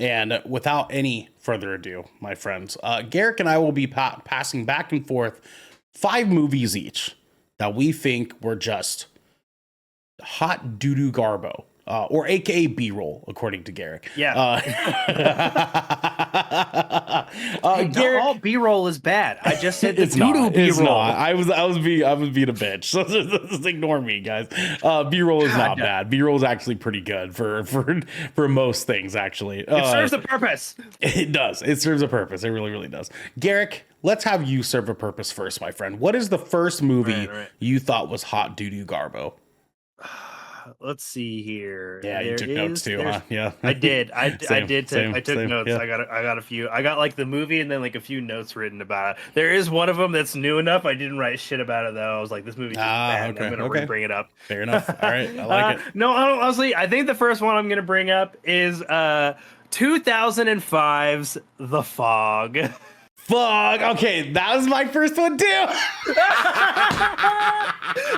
S1: And without any further ado, my friends, Garrick and I will be passing back and forth 5 movies each that we think were just hot doo-doo garbo. Or AKA B-roll, according to Garrick.
S2: Yeah. Not
S1: Garrett,
S2: all B-roll is bad. I just said the
S1: it's not.
S2: doo-doo
S1: It's
S2: B-roll.
S1: not. I was being a bitch. So just ignore me, guys. B-roll is not
S2: God.
S1: bad. B-roll is actually pretty good for most things. Actually,
S2: It serves a purpose.
S1: it does. It serves a purpose. It really, really does. Garrick, let's have you serve a purpose first, my friend. What is the first movie
S2: Right.
S1: you thought was hot doo-doo garbo?
S2: Let's see here.
S1: Yeah, you took notes too, huh? Yeah,
S2: I did. I took
S1: same,
S2: notes.
S1: yeah.
S2: I got a few. I got like the movie and then like a few notes written about it. There is one of them that's new enough. I didn't write shit about it though. I was like, this movie's just bad.
S1: okay,
S2: I'm gonna bring it up.
S1: Fair enough. All right, I like it.
S2: No, honestly, I think the first one I'm gonna bring up is 2005's The Fog.
S1: Fuck. Okay, that was my first one too.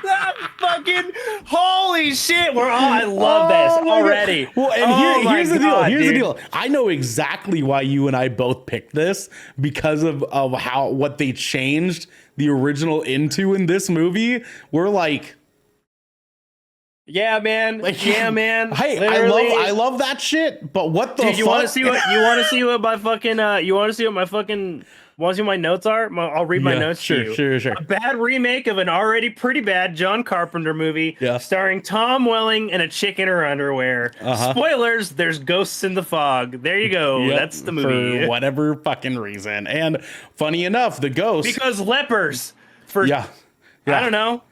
S2: That fucking holy shit! I love this
S1: Oh my God.
S2: already.
S1: Well, and here's the deal. Here's the
S2: dude.
S1: deal. I know exactly why you and I both picked this because of what they changed the original into in this movie. We're like,
S2: Yeah, man. Yeah, man.
S1: hey,
S2: Literally.
S1: I love that shit. But what the
S2: Dude,
S1: fuck?
S2: you want to see what my fucking want to see what my notes are? I'll read my notes to you.
S1: Sure.
S2: A bad remake of an already pretty bad John Carpenter movie starring Tom Welling in a chick in her underwear. Spoilers, there's ghosts in the fog. There you go.
S1: Yep,
S2: That's the movie.
S1: for whatever fucking reason. And funny enough, the ghosts
S2: Because lepers. I don't know.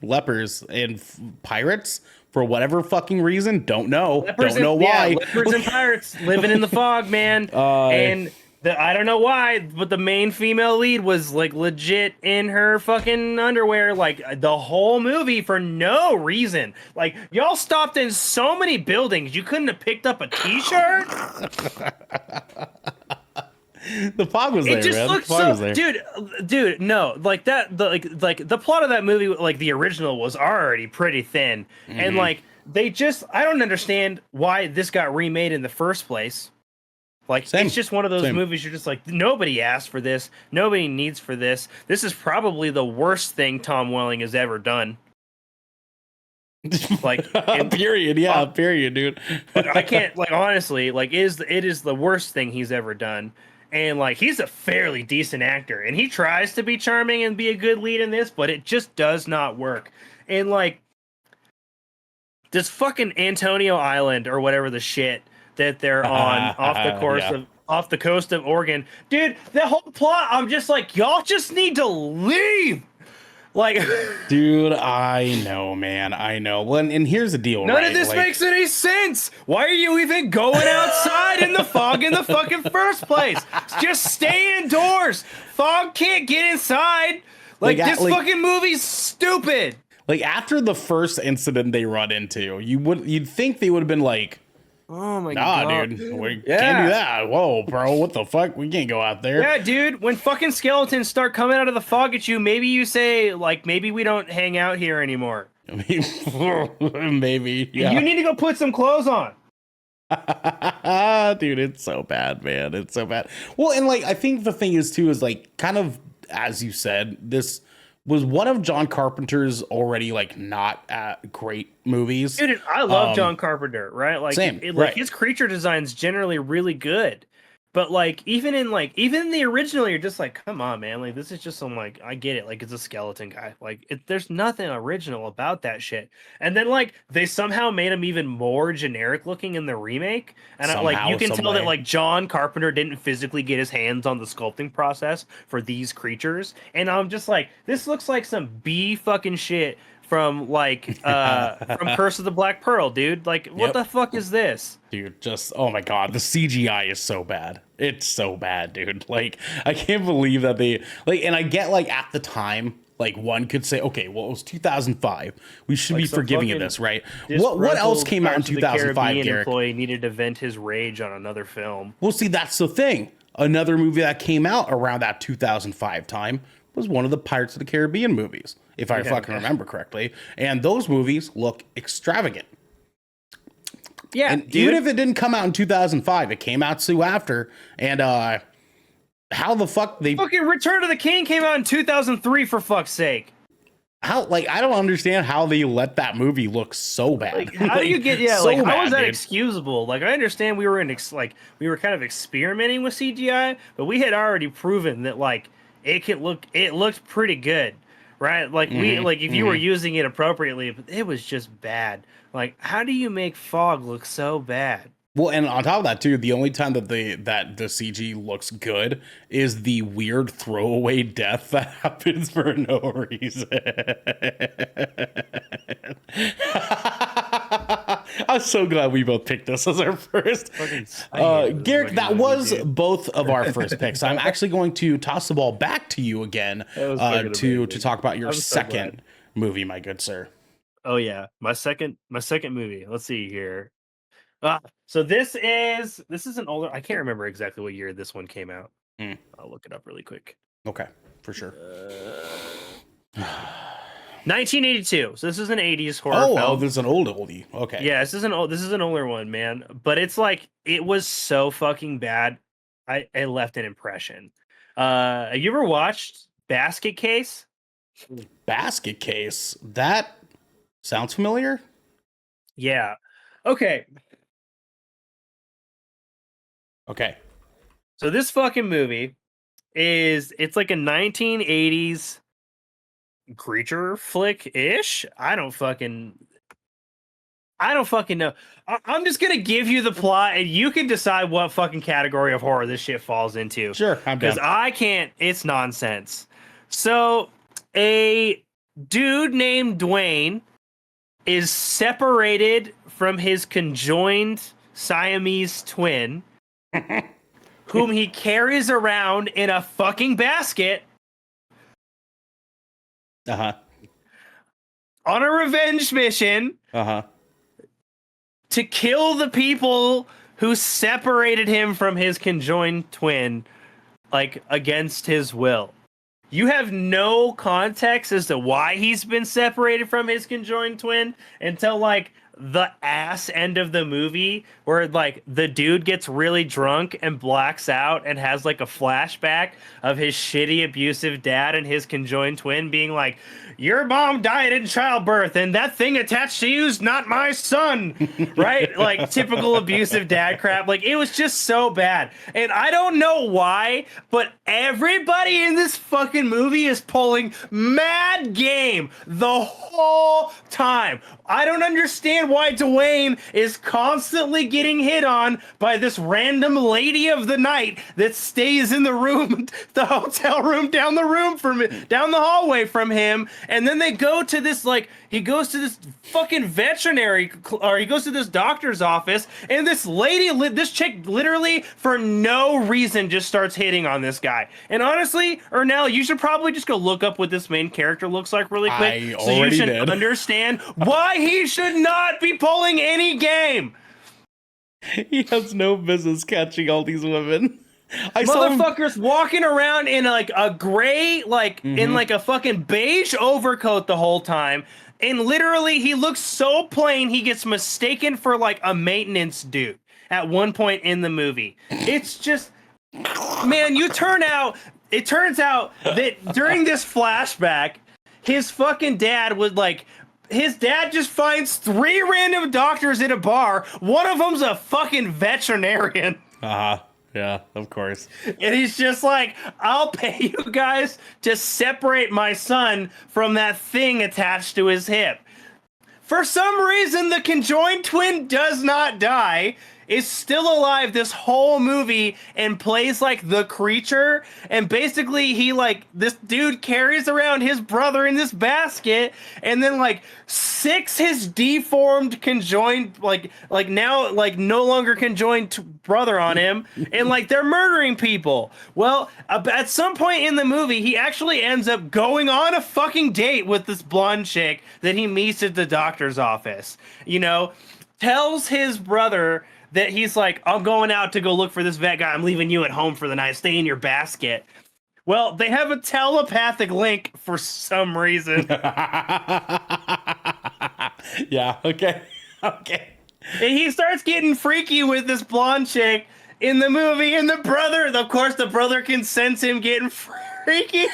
S1: Lepers and pirates for whatever fucking reason. Don't know.
S2: Lepers
S1: don't know why.
S2: Lepers and pirates living in the fog, man. And I don't know why, but the main female lead was like legit in her fucking underwear, like the whole movie for no reason. Like y'all stopped in so many buildings, you couldn't have picked up a t-shirt.
S1: The fog was there,
S2: It just
S1: man.
S2: looked
S1: The fog was there.
S2: dude, no, like that, the plot of that movie, like the original, was already pretty thin, and like I don't understand why this got remade in the first place. Like, it's just one of those movies you're just like, nobody asked for this, nobody needs for this. This is probably the worst thing Tom Welling has ever done. Like,
S1: period, dude.
S2: I can't, like, honestly, like, it is the worst thing he's ever done. And like, he's a fairly decent actor, and he tries to be charming and be a good lead in this, but it just does not work. And like, this fucking Antonio Island or whatever the shit that they're on off the coast of Oregon, dude, the whole plot, I'm just like, y'all just need to leave. Like,
S1: dude, I know, man. I know. Well, and here's the deal.
S2: None of this makes any sense. Why are you even going outside in the fog in the fucking first place? Just stay indoors. Fog can't get inside. This fucking movie's stupid.
S1: Like, after the first incident they run into, you'd think they would have been like,
S2: oh my god,
S1: dude, we can't do that. Whoa, bro, what the fuck? We can't go out there.
S2: Yeah, dude, when fucking skeletons start coming out of the fog at you, maybe you say, like, maybe we don't hang out here anymore.
S1: Maybe. Yeah.
S2: You need to go put some clothes on.
S1: Dude, it's so bad, man. It's so bad. Well, and like, I think the thing is too, is like, kind of, as you said, this was one of John Carpenter's already like not great movies.
S2: Dude, I love John Carpenter, right? Like, his creature design's generally really good. But like, even in the original, you're just like, come on, man. Like, this is just some, like, I get it. Like, it's a skeleton guy. Like, there's nothing original about that shit. And then like, they somehow made him even more generic looking in the remake. And you can tell that like John Carpenter didn't physically get his hands on the sculpting process for these creatures. And I'm just like, this looks like some B fucking shit from like from Curse of the Black Pearl, dude. Like, what the fuck is this?
S1: Dude, just, oh my god, the CGI is so bad. It's so bad, dude. Like, I can't believe that they, like, and I get, like, at the time, like, one could say, okay, well, it was 2005. We should be forgiving of this, right? What else came out in 2005, Garrett?
S2: Employee needed to vent his rage on another film.
S1: Well, see, that's the thing. Another movie that came out around that 2005 time was one of the Pirates of the Caribbean movies, if I fucking remember correctly. And those movies look extravagant.
S2: Yeah,
S1: and even if it didn't come out in 2005, it came out soon after. And how the fuck they
S2: fucking Return of the King came out in 2003, for fuck's sake.
S1: How, like, I don't understand how they let that movie look so bad.
S2: Like, how do you get
S1: so
S2: like how
S1: bad,
S2: is that
S1: dude.
S2: excusable? Like, I understand we were we were kind of experimenting with CGI, but we had already proven that like it looked pretty good, right? Like if you were using it appropriately, but it was just bad. Like, how do you make fog look so bad?
S1: Well, and on top of that too, the only time that the CG looks good is the weird throwaway death that happens for no reason. I'm so glad we both picked this as our first. Garrick, that was both of our first picks. I'm actually going to toss the ball back to you again to talk about your second movie, my good sir.
S2: Oh yeah, my second movie. Let's see here. So this is an older. I can't remember exactly what year this one came out. I'll look it up really quick.
S1: Okay, for sure.
S2: 1982. So this is an 80s horror
S1: film.
S2: film.
S1: Oh, this is an oldie. Okay.
S2: Yeah, this is an older one, man. But it's like it was so fucking bad. I left an impression. Have you ever watched Basket Case?
S1: Basket Case. That sounds familiar.
S2: Yeah. Okay. So this fucking movie it's like a 1980s creature flick-ish. I don't fucking know. I'm just gonna give you the plot and you can decide what fucking category of horror this shit falls into.
S1: Sure, I'm down.
S2: Because I can't, it's nonsense. So a dude named Dwayne is separated from his conjoined Siamese twin whom he carries around in a fucking basket.
S1: On
S2: a revenge mission. To kill the people who separated him from his conjoined twin, like, against his will. You have no context as to why he's been separated from his conjoined twin until, like, the ass end of the movie where, like, the dude gets really drunk and blacks out and has, like, a flashback of his shitty abusive dad and his conjoined twin being like, your mom died in childbirth and that thing attached to you's not my son. Right? Like, typical abusive dad crap. Like, it was just so bad. And I don't know why, but everybody in this fucking movie is pulling mad game the whole time. I don't understand why Dwayne is constantly getting hit on by this random lady of the night that stays in the room, the hotel room down the hallway from him. And then they go to this, like, he goes to this fucking he goes to this doctor's office, and this chick literally for no reason just starts hitting on this guy. And honestly, Ernell, you should probably just go look up what this main character looks like really quick, so you should understand why he should not be pulling any game.
S1: He has no business catching all these women.
S2: Motherfuckers walking around in like a gray, like in like a fucking beige overcoat the whole time. And literally he looks so plain he gets mistaken for like a maintenance dude at one point in the movie. It's just, man, it turns out that during this flashback, his fucking dad was like, his dad just finds 3 random doctors in a bar. One of them's a fucking veterinarian.
S1: Yeah, of course.
S2: And he's just like, I'll pay you guys to separate my son from that thing attached to his hip. For some reason, the conjoined twin does not die, is still alive this whole movie, and plays like the creature. And basically, this dude carries around his brother in this basket, and then like sicks his deformed conjoined, now no longer conjoined brother on him, and like they're murdering people. Well, at some point in the movie, he actually ends up going on a fucking date with this blonde chick that he meets at the doctor's office. Tells his brother that he's like, I'm going out to go look for this vet guy. I'm leaving you at home for the night. Stay in your basket. Well, they have a telepathic link for some reason.
S1: Yeah, okay. And
S2: he starts getting freaky with this blonde chick in the movie, and the brother can sense him getting freaky.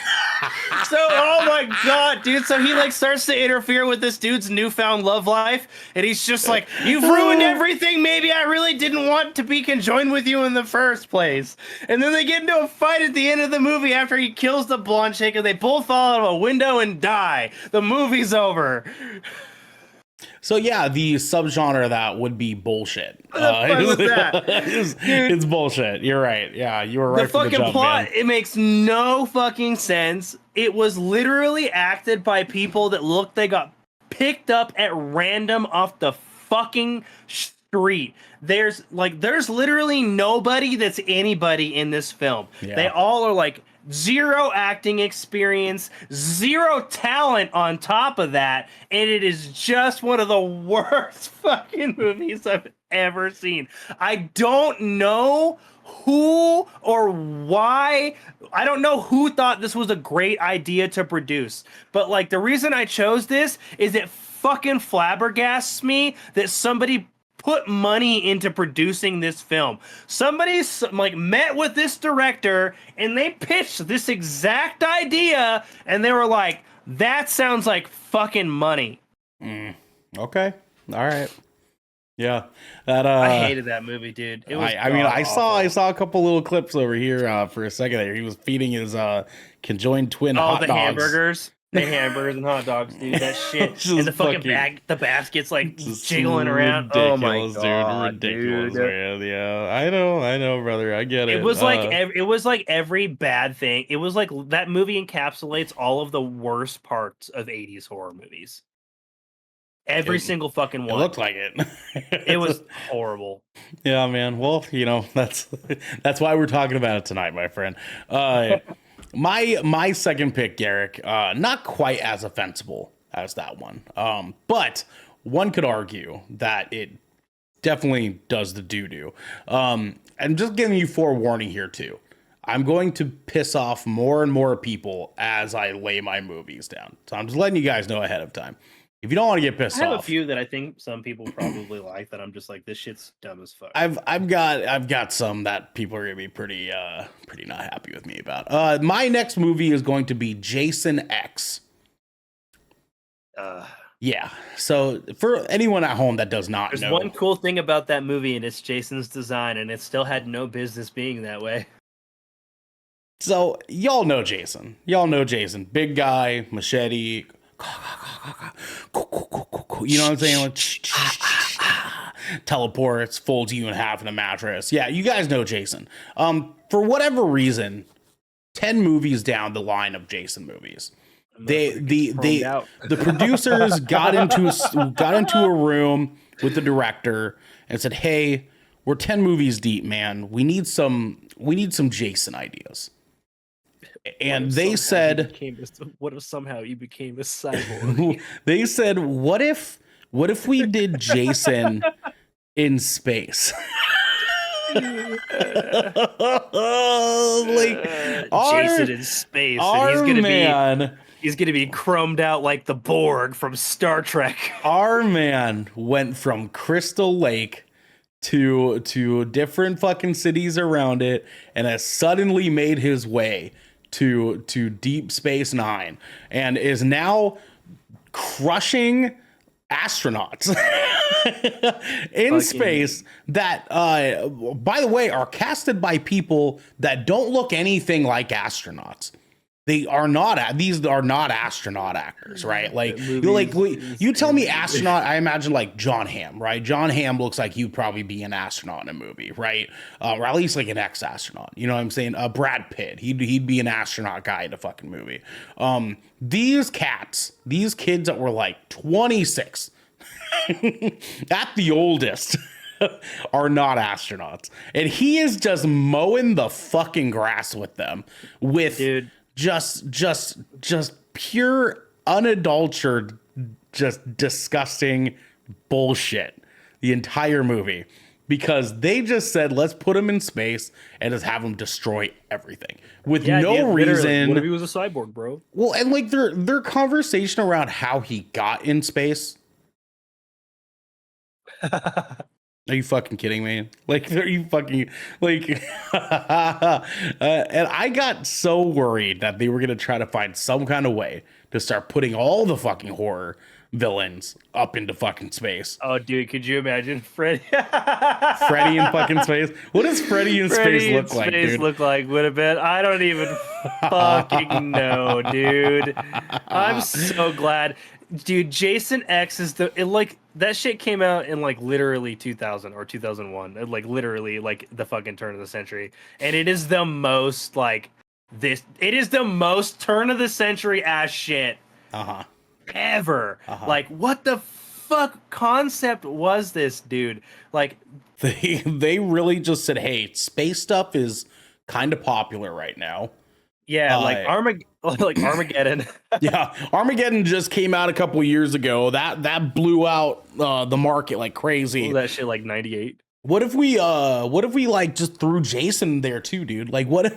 S2: So, oh my god, dude. So he like starts to interfere with this dude's newfound love life, and he's just like, "You've ruined everything. Maybe I really didn't want to be conjoined with you in the first place." And then they get into a fight at the end of the movie after he kills the blonde chick, and they both fall out of a window and die. The movie's over.
S1: So yeah, the subgenre of that would be bullshit.
S2: What the fuck was that?
S1: It's bullshit. You're right. Yeah, you were right.
S2: The
S1: from
S2: fucking
S1: jump,
S2: plot,
S1: man.
S2: it makes no fucking sense. It was literally acted by people that looked they got picked up at random off the fucking street. There's literally nobody that's anybody in this film.
S1: Yeah.
S2: They all are like zero acting experience, zero talent on top of that, and it is just one of the worst fucking movies I've ever seen. I don't know who or why. I don't know who thought this was a great idea to produce, but like the reason I chose this is it fucking flabbergasts me that somebody put money into producing this film. Somebody's like met with this director and they pitched this exact idea and they were like, that sounds like fucking money.
S1: Okay. All right. Yeah. That
S2: I hated that movie, dude. It was
S1: I mean, I
S2: god-awful.
S1: saw a couple little clips over here for a second there. He was feeding his conjoined twin hot
S2: the
S1: dogs.
S2: hamburgers. The hamburgers and hot dogs, dude. That shit.
S1: Just
S2: And the fucking
S1: fucking-
S2: the basket's like
S1: Just
S2: jiggling around. Oh my
S1: ridiculous,
S2: god,
S1: dude. Ridiculous,
S2: dude.
S1: man. Yeah, I know, brother. I get it.
S2: It was like every bad thing. It was like that movie encapsulates all of the worst parts of 80s horror movies. Every single fucking
S1: it
S2: one.
S1: looked like it.
S2: It was horrible.
S1: Yeah, man. Well, that's why we're talking about it tonight, my friend. My second pick, Garrick, not quite as offensible as that one, but one could argue that it definitely does the doo-doo. I'm just giving you forewarning here too. I'm going to piss off more and more people as I lay my movies down. So I'm just letting you guys know ahead of time. If you don't want to get pissed
S2: I have
S1: off,
S2: a few that I think some people probably like that I'm just like, this shit's dumb as fuck.
S1: I've got some that people are gonna be pretty not happy with me about. My next movie is going to be Jason X. Yeah. So for anyone at home that does not
S2: There's
S1: know,
S2: one cool thing about that movie, and it's Jason's design, and it still had no business being that way.
S1: so y'all know Jason. Big guy, machete. You know what I'm saying? Like, teleports, folds you in half in a mattress. Yeah, you guys know Jason. For whatever reason, 10 movies down the line of Jason movies, the producers got into a room with the director and said, "Hey, we're 10 movies deep, man. We need some Jason ideas." And they said,
S2: "What if somehow you became a cyborg?"
S1: they said, what if we did Jason in space?
S2: Jason in space, and he's gonna be chromed out like the Borg from Star Trek.
S1: Our man went from Crystal Lake to different fucking cities around it, and has suddenly made his way to Deep Space Nine, and is now crushing astronauts in space that, by the way, are casted by people that don't look anything like astronauts. These are not astronaut actors, right? Like you tell me astronaut, I imagine like John Hamm, right? John Hamm looks like he'd probably be an astronaut in a movie, right? Or at least like an ex-astronaut. You know what I'm saying? Brad Pitt, he'd be an astronaut guy in a fucking movie. These kids that were like 26 at the oldest are not astronauts, and he is just mowing the fucking grass with them with. Dude. Just pure unadulterated, just disgusting bullshit the entire movie, because they just said, let's put him in space and just have him destroy everything with no reason.
S2: What if he was a cyborg, bro?
S1: Well, and like their conversation around how he got in space. Are you fucking kidding me? Like, are you fucking like? And I got so worried that they were gonna try to find some kind of way to start putting all the fucking horror villains up into fucking space.
S2: Oh, dude, could you imagine Freddy?
S1: Freddy in fucking space. What does Freddy in space look like, dude?
S2: Look like would have been. I don't even fucking know, dude. I'm so glad, dude. Jason X is like that shit came out in like literally 2000 or 2001, like literally like the fucking turn of the century, and it is the most like this. It is the most turn of the century ass shit. Ever. Like, what the fuck concept was this, dude? Like,
S1: they really just said, hey, space stuff is kind of popular right now.
S2: Yeah, like Armageddon.
S1: Yeah, Armageddon just came out a couple years ago. That blew out the market like crazy.
S2: That shit like 98.
S1: What if we like just threw Jason there too, dude? Like what if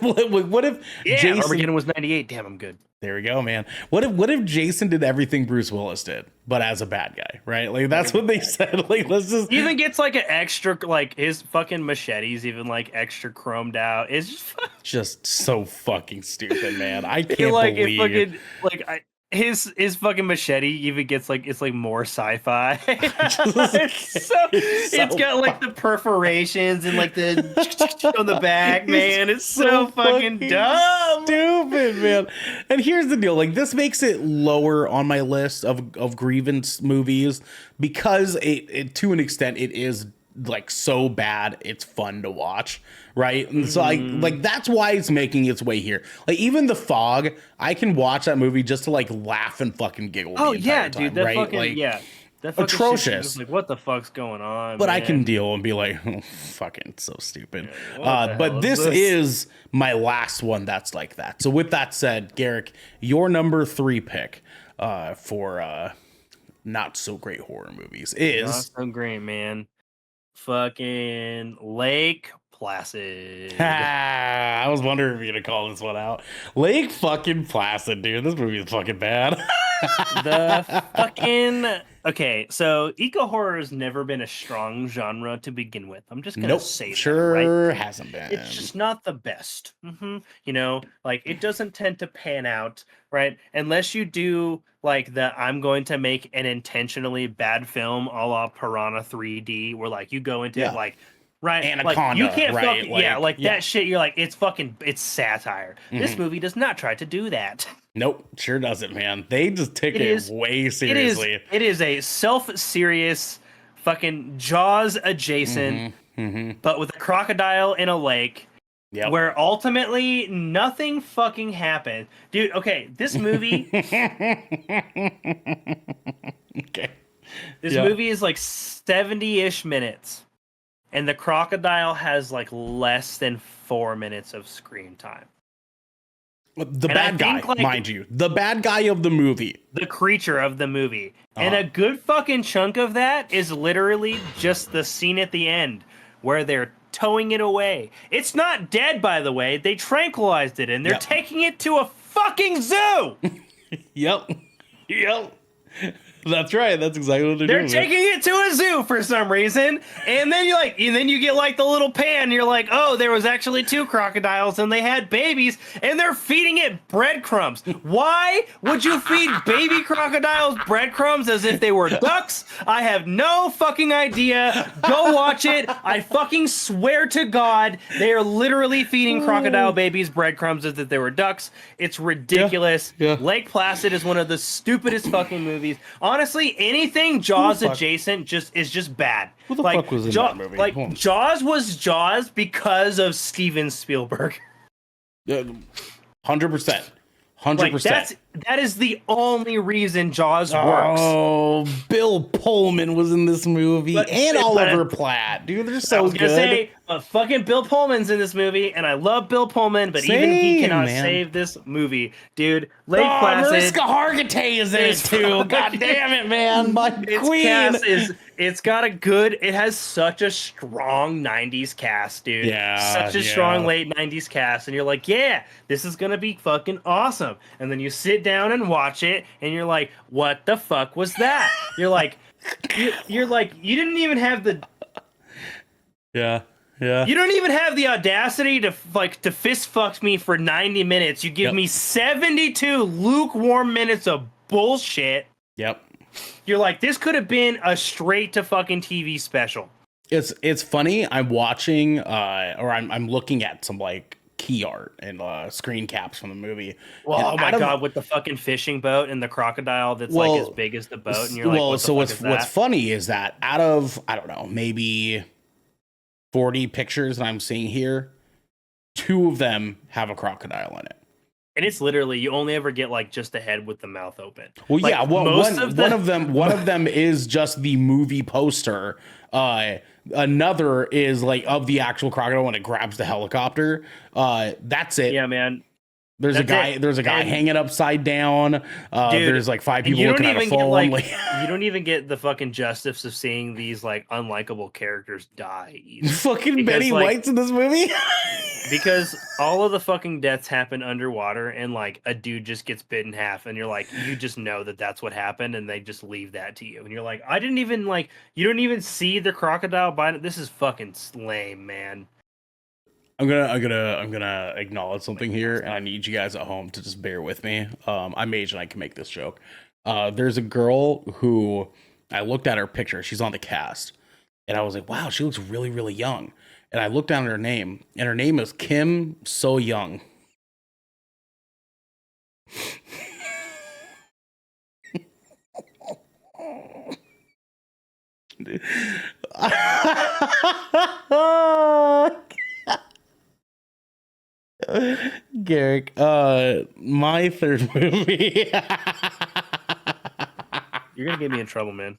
S1: Jason...
S2: Armageddon was 98. Damn, I'm good.
S1: There we go, man. What if Jason did everything Bruce Willis did, but as a bad guy, right? Like that's what they said. Like let's just
S2: even gets like an extra, like his fucking machete's even like extra chromed out. It's
S1: just so fucking stupid, man. I can't
S2: believe his fucking machete even gets like it's like more sci-fi. It's got like the perforations and like the on the back, man. It's so fucking dumb,
S1: stupid, man. And here's the deal: like this makes it lower on my list of grievance movies because it to an extent it is like so bad it's fun to watch, right? And so like that's why it's making its way here. Like even The Fog, I can watch that movie just to like laugh and fucking giggle.
S2: Oh
S1: the entire
S2: yeah,
S1: time,
S2: dude, that
S1: right?
S2: fucking
S1: like,
S2: that fucking
S1: atrocious.
S2: Like what the fuck's going on?
S1: But
S2: man?
S1: I can deal and be like, oh, fucking so stupid.
S2: Yeah,
S1: but this is my last one that's like that. So with that said, Garrick, your number 3 pick for not so great horror movies is
S2: not so great, man. Fucking Lake Placid.
S1: I was wondering if you're gonna call this one out. Lake fucking Placid, dude. This movie is fucking bad.
S2: The fucking okay, so eco horror has never been a strong genre to begin with. I'm just gonna say that, right?
S1: Hasn't been.
S2: It's just not the best. You know, like it doesn't tend to pan out, right? Unless you do like I'm going to make an intentionally bad film a la Piranha 3D, where like you go into it like right,
S1: Anaconda,
S2: like you can't
S1: right?
S2: fucking that shit. You're like it's satire. This movie does not try to do that.
S1: Nope, sure doesn't, man. They just take it way seriously.
S2: It is a self-serious fucking Jaws adjacent, but with a crocodile in a lake.
S1: Yep.
S2: Where ultimately nothing fucking happened. Dude, okay, this movie
S1: okay.
S2: This movie is like 70-ish minutes. And the crocodile has like less than 4 minutes of screen time.
S1: The bad guy, mind you. The bad guy of the movie.
S2: The creature of the movie. And a good fucking chunk of that is literally just the scene at the end where they're towing it away. It's not dead, by the way. They tranquilized it and they're taking it to a fucking zoo.
S1: Yep. That's right. That's exactly what they're doing.
S2: They're taking it to a zoo for some reason, and then you get like the little pan. You're like, oh, there was actually 2 crocodiles, and they had babies, and they're feeding it breadcrumbs. Why would you feed baby crocodiles breadcrumbs as if they were ducks? I have no fucking idea. Go watch it. I fucking swear to God, they are literally feeding crocodile babies breadcrumbs as if they were ducks. It's ridiculous.
S1: Yeah.
S2: Lake Placid is one of the stupidest fucking movies. Honestly, anything Jaws adjacent is just bad.
S1: Who the fuck was in that movie?
S2: Like Jaws was Jaws because of Steven Spielberg.
S1: 100%. 100%.
S2: That is the only reason Jaws works.
S1: Oh, Bill Pullman was in this movie, and Oliver Platt, dude. They're so good. I was gonna say,
S2: fucking Bill Pullman's in this movie, and I love Bill Pullman, but even he cannot save this movie, dude. Lake Placid.
S1: Mariska Hargitay is in it too. God damn it, man, my queen.
S2: It has such a strong 90s cast, dude.
S1: Yeah,
S2: such a strong late 90s cast, and you're like, yeah, this is gonna be fucking awesome. And then you sit down and watch it, and you're like, what the fuck was that? You're like, you didn't even have the
S1: Yeah. Yeah.
S2: You don't even have the audacity to fist fuck me for 90 minutes. You give
S1: Yep.
S2: me 72 lukewarm minutes of bullshit.
S1: Yep.
S2: You're like, this could have been a straight to fucking TV special.
S1: It's funny. I'm watching or I'm looking at some like key art and screen caps from the movie.
S2: Well,
S1: And
S2: oh my
S1: out of-
S2: god, with the fucking fishing boat and the crocodile that's like as big as the boat, and you're like, what the fuck is
S1: what's
S2: that?
S1: funny is that out of, I don't know, maybe 40 pictures that I'm seeing here, 2 of them have a crocodile in it.
S2: And it's literally, you only ever get like just the head with the mouth open.
S1: Well,
S2: Like,
S1: yeah, well,
S2: most
S1: one of them is just the movie poster. Another is like of the actual crocodile when it grabs the helicopter. That's it.
S2: Yeah, man.
S1: There's a guy.
S2: it.
S1: There's a guy
S2: And-
S1: hanging upside down.
S2: Dude,
S1: There's like 5
S2: And
S1: people
S2: you don't
S1: looking at a
S2: even get
S1: phone.
S2: like, you don't even get the fucking justice of seeing these like unlikable characters die either.
S1: Fucking
S2: Because,
S1: Betty
S2: like-
S1: White's in this movie.
S2: Because all of the fucking deaths happen underwater, and like a dude just gets bit in half, and you're like, you just know that that's what happened, and they just leave that to you, and you're like, I didn't even like, you don't even see the crocodile bite it. This is fucking lame, man.
S1: I'm gonna acknowledge something here, and I need you guys at home to just bear with me. I'm Asian, I can make this joke. There's a girl who I looked at her picture. She's on the cast, and I was like, wow, she looks really, really young. And I looked down at her name, and her name is Kim So Young. Garrick, my third movie.
S2: You're gonna get me in trouble, man.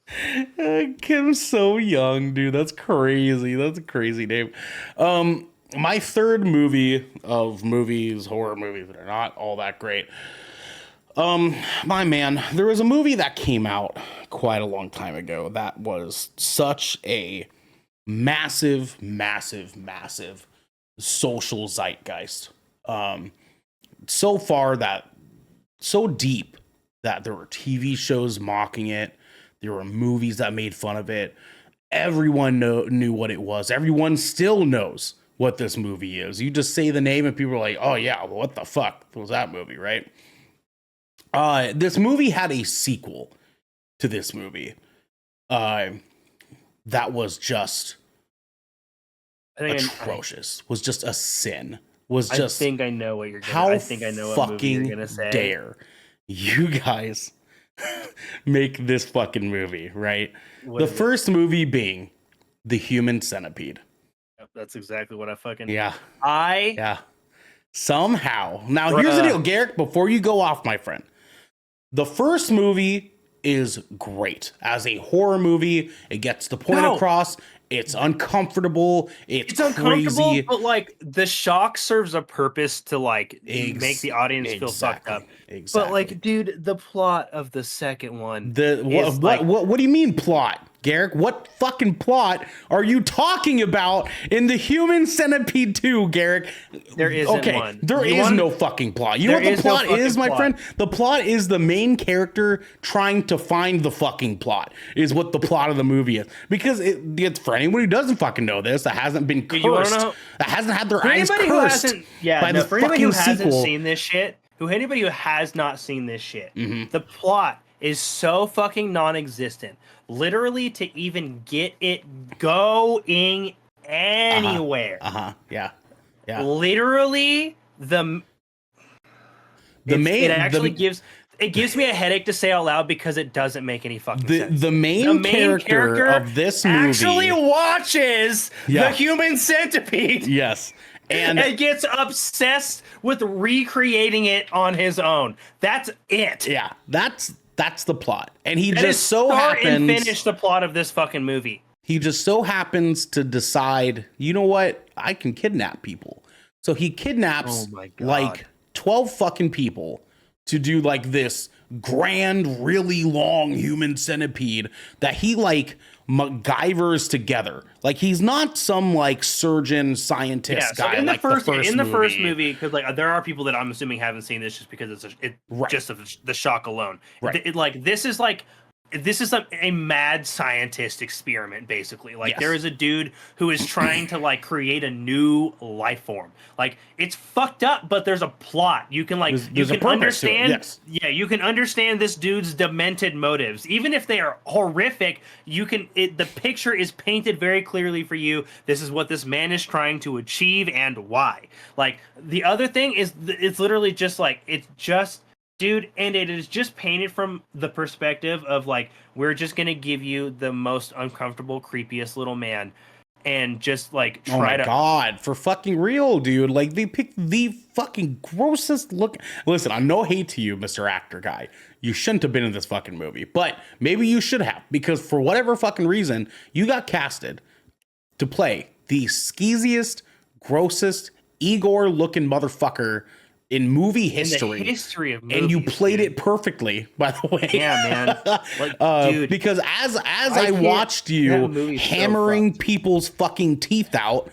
S1: Kim's So Young, dude. That's crazy. That's a crazy name. My third movie of movies, horror movies that are not all that great. My man, there was a movie that came out quite a long time ago that was such a massive, massive, massive social zeitgeist. So far that so deep that there were TV shows mocking it. There were movies that made fun of it. Everyone knew what it was. Everyone still knows what this movie is. You just say the name and people are like, oh yeah, well, what the fuck was that movie, right? This movie had a sequel to this movie. That was just atrocious. Was just a sin. Was just
S2: I think I know what you're gonna.
S1: how
S2: I think I know what movie
S1: fucking
S2: you're gonna say.
S1: dare you guys make this fucking movie, right?
S2: What
S1: The
S2: is it?
S1: first movie being The Human Centipede.
S2: Yep, that's exactly what I fucking.
S1: Yeah,
S2: I
S1: yeah. Somehow. Now, here's the
S2: Bruh.
S1: deal, Garrick, before you go off, my friend. The first movie is great. As a horror movie, it gets the point
S2: No.
S1: across. It's uncomfortable. It's
S2: uncomfortable,
S1: crazy.
S2: but like the shock serves a purpose to like make the audience feel fucked up.
S1: Exactly.
S2: But like, dude, the plot of the second one.
S1: The
S2: is
S1: what do you mean plot, Garrick? What fucking plot are you talking about in The Human Centipede 2, Garrick?
S2: There isn't one.
S1: There
S2: You
S1: is
S2: want-
S1: no fucking plot. You know
S2: There
S1: what the
S2: is no
S1: plot is,
S2: fucking
S1: my
S2: plot.
S1: friend? The plot is the main character trying to find the fucking plot. Is what the plot of the movie is. Because it's for anyone who doesn't fucking know this, that hasn't been
S2: you wanna
S1: cursed,
S2: know-
S1: that hasn't had their
S2: For
S1: eyes
S2: anybody who
S1: cursed
S2: hasn't,
S1: by the
S2: for anybody who
S1: fucking
S2: hasn't
S1: sequel.
S2: seen this shit, anybody who has not seen this shit,
S1: Mm-hmm.
S2: the plot is so fucking non-existent. Literally, to even get it going anywhere.
S1: Yeah. Yeah.
S2: Literally, the
S1: main
S2: it actually
S1: the-
S2: gives me a headache to say out loud because it doesn't make any fucking sense.
S1: The main character of this movie
S2: actually watches
S1: Yeah.
S2: the Human Centipede.
S1: Yes. And
S2: And gets obsessed with recreating it on his own. That's it.
S1: yeah, that's the plot. And he
S2: That is
S1: just so
S2: start and
S1: happens
S2: finish the plot of this fucking movie.
S1: he just so happens to decide, you know what? I can kidnap people. So he kidnaps
S2: Oh my God.
S1: like 12 fucking people to do like this grand, really long human centipede that he like MacGyvers together. Like he's not some like surgeon scientist
S2: So
S1: guy
S2: in the
S1: like
S2: first
S1: the first
S2: movie, because like there are people that I'm assuming haven't seen this just because it's
S1: Right.
S2: just of the shock alone.
S1: Right.
S2: Like this is like this is a mad scientist experiment, basically. Like,
S1: Yes.
S2: there is a dude who is trying to, like, create a new life form. Like, it's fucked up, but there's a plot. You can, like,
S1: There's
S2: you
S1: a
S2: can
S1: purpose to it,
S2: understand.
S1: yes.
S2: Yeah, you can understand this dude's demented motives. Even if they are horrific, the picture is painted very clearly for you. This is what this man is trying to achieve and why. Like, the other thing is, it's literally just, like, it's just... Dude, and it is just painted from the perspective of, like, we're just gonna give you the most uncomfortable, creepiest little man, and just, like,
S1: Oh my god, for fucking real, dude. Like, they picked the fucking grossest look. Listen, I'm no hate to you, Mr. Actor Guy. You shouldn't have been in this fucking movie, but maybe you should have, because for whatever fucking reason, you got casted to play the skeeziest, grossest, Igor-looking motherfucker in movie history.
S2: In the history of movies,
S1: and you played
S2: dude.
S1: it perfectly, by the way.
S2: Yeah, man. Like, dude,
S1: because as I
S2: can't-
S1: watched
S2: that
S1: you
S2: movie's so
S1: hammering
S2: fucked.
S1: people's fucking teeth out,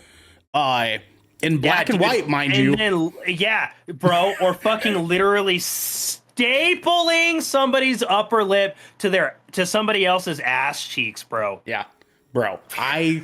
S1: in black and
S2: dude,
S1: white, mind
S2: and
S1: you.
S2: Then, yeah, bro, or fucking literally stapling somebody's upper lip to somebody else's ass cheeks, bro.
S1: Yeah, bro, I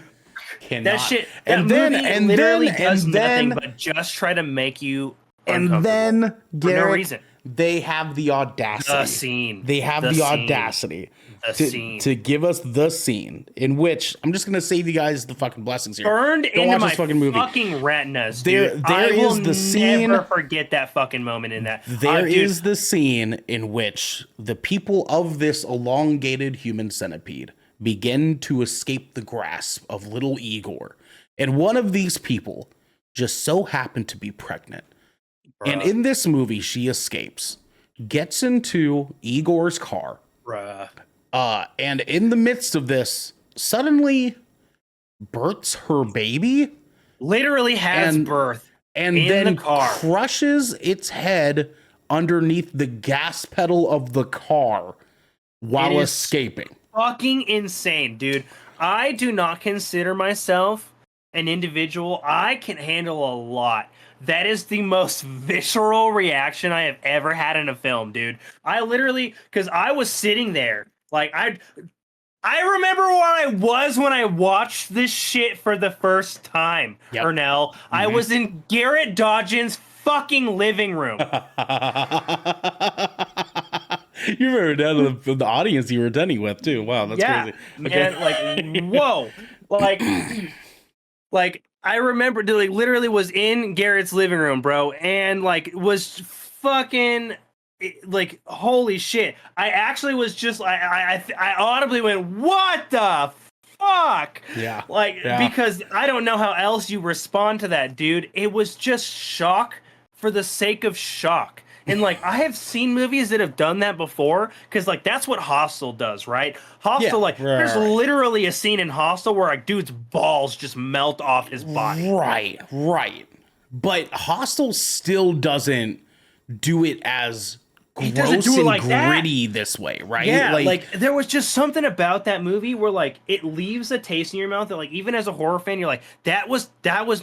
S1: cannot.
S2: That shit.
S1: And
S2: that
S1: then
S2: movie
S1: and
S2: literally
S1: then
S2: does
S1: and
S2: nothing
S1: then
S2: but just try to make you
S1: and
S2: uncomfortable.
S1: then
S2: for no
S1: Garrett,
S2: reason.
S1: they have the audacity.
S2: The scene.
S1: They have
S2: The
S1: the
S2: scene.
S1: audacity.
S2: The scene.
S1: To give us the scene in which I'm just gonna save you guys the fucking blessings here.
S2: Burned
S1: Don't
S2: into
S1: watch
S2: my
S1: this fucking movie.
S2: fucking retinas,
S1: There-
S2: dude.
S1: there
S2: I
S1: is
S2: will
S1: the scene-
S2: never forget that fucking moment in that.
S1: There
S2: Dude,
S1: is the scene in which the people of this elongated human centipede begin to escape the grasp of little Igor. And one of these people just so happened to be pregnant. And in this movie, she escapes, gets into Igor's car,
S2: bruh.
S1: and in the midst of this, suddenly births her baby
S2: Literally has birth.
S1: and
S2: in
S1: then
S2: the car.
S1: crushes its head underneath the gas pedal of the car while
S2: It is
S1: escaping.
S2: Fucking insane, dude. I do not consider myself an individual. I can handle a lot. That is the most visceral reaction I have ever had in a film, dude. I literally, because I was sitting there, like, I remember where I was when I watched this shit for the first time,
S1: Yep.
S2: Ernell. I was in Garrett Dodgen's fucking living room.
S1: You remember down to the audience you were attending with too. Wow, that's
S2: yeah,
S1: crazy.
S2: man, like, whoa, like I remember, like, literally was in Garrett's living room, bro, and like was fucking like, holy shit. I actually was just I audibly went, what the fuck?
S1: Yeah.
S2: Like,
S1: Yeah.
S2: because I don't know how else you respond to that, dude. It was just shock for the sake of shock. And, like, I have seen movies that have done that before, because, like, that's what Hostel does, right? Hostel,
S1: Yeah,
S2: like, there's
S1: right.
S2: literally a scene in Hostel where a dude's balls just melt off his body.
S1: Right. But Hostel still doesn't do it as
S2: It doesn't
S1: gross
S2: do it
S1: and
S2: like that.
S1: gritty this way, right?
S2: Yeah, like, there was just something about that movie where, like, it leaves a taste in your mouth that, like, even as a horror fan, you're like, that was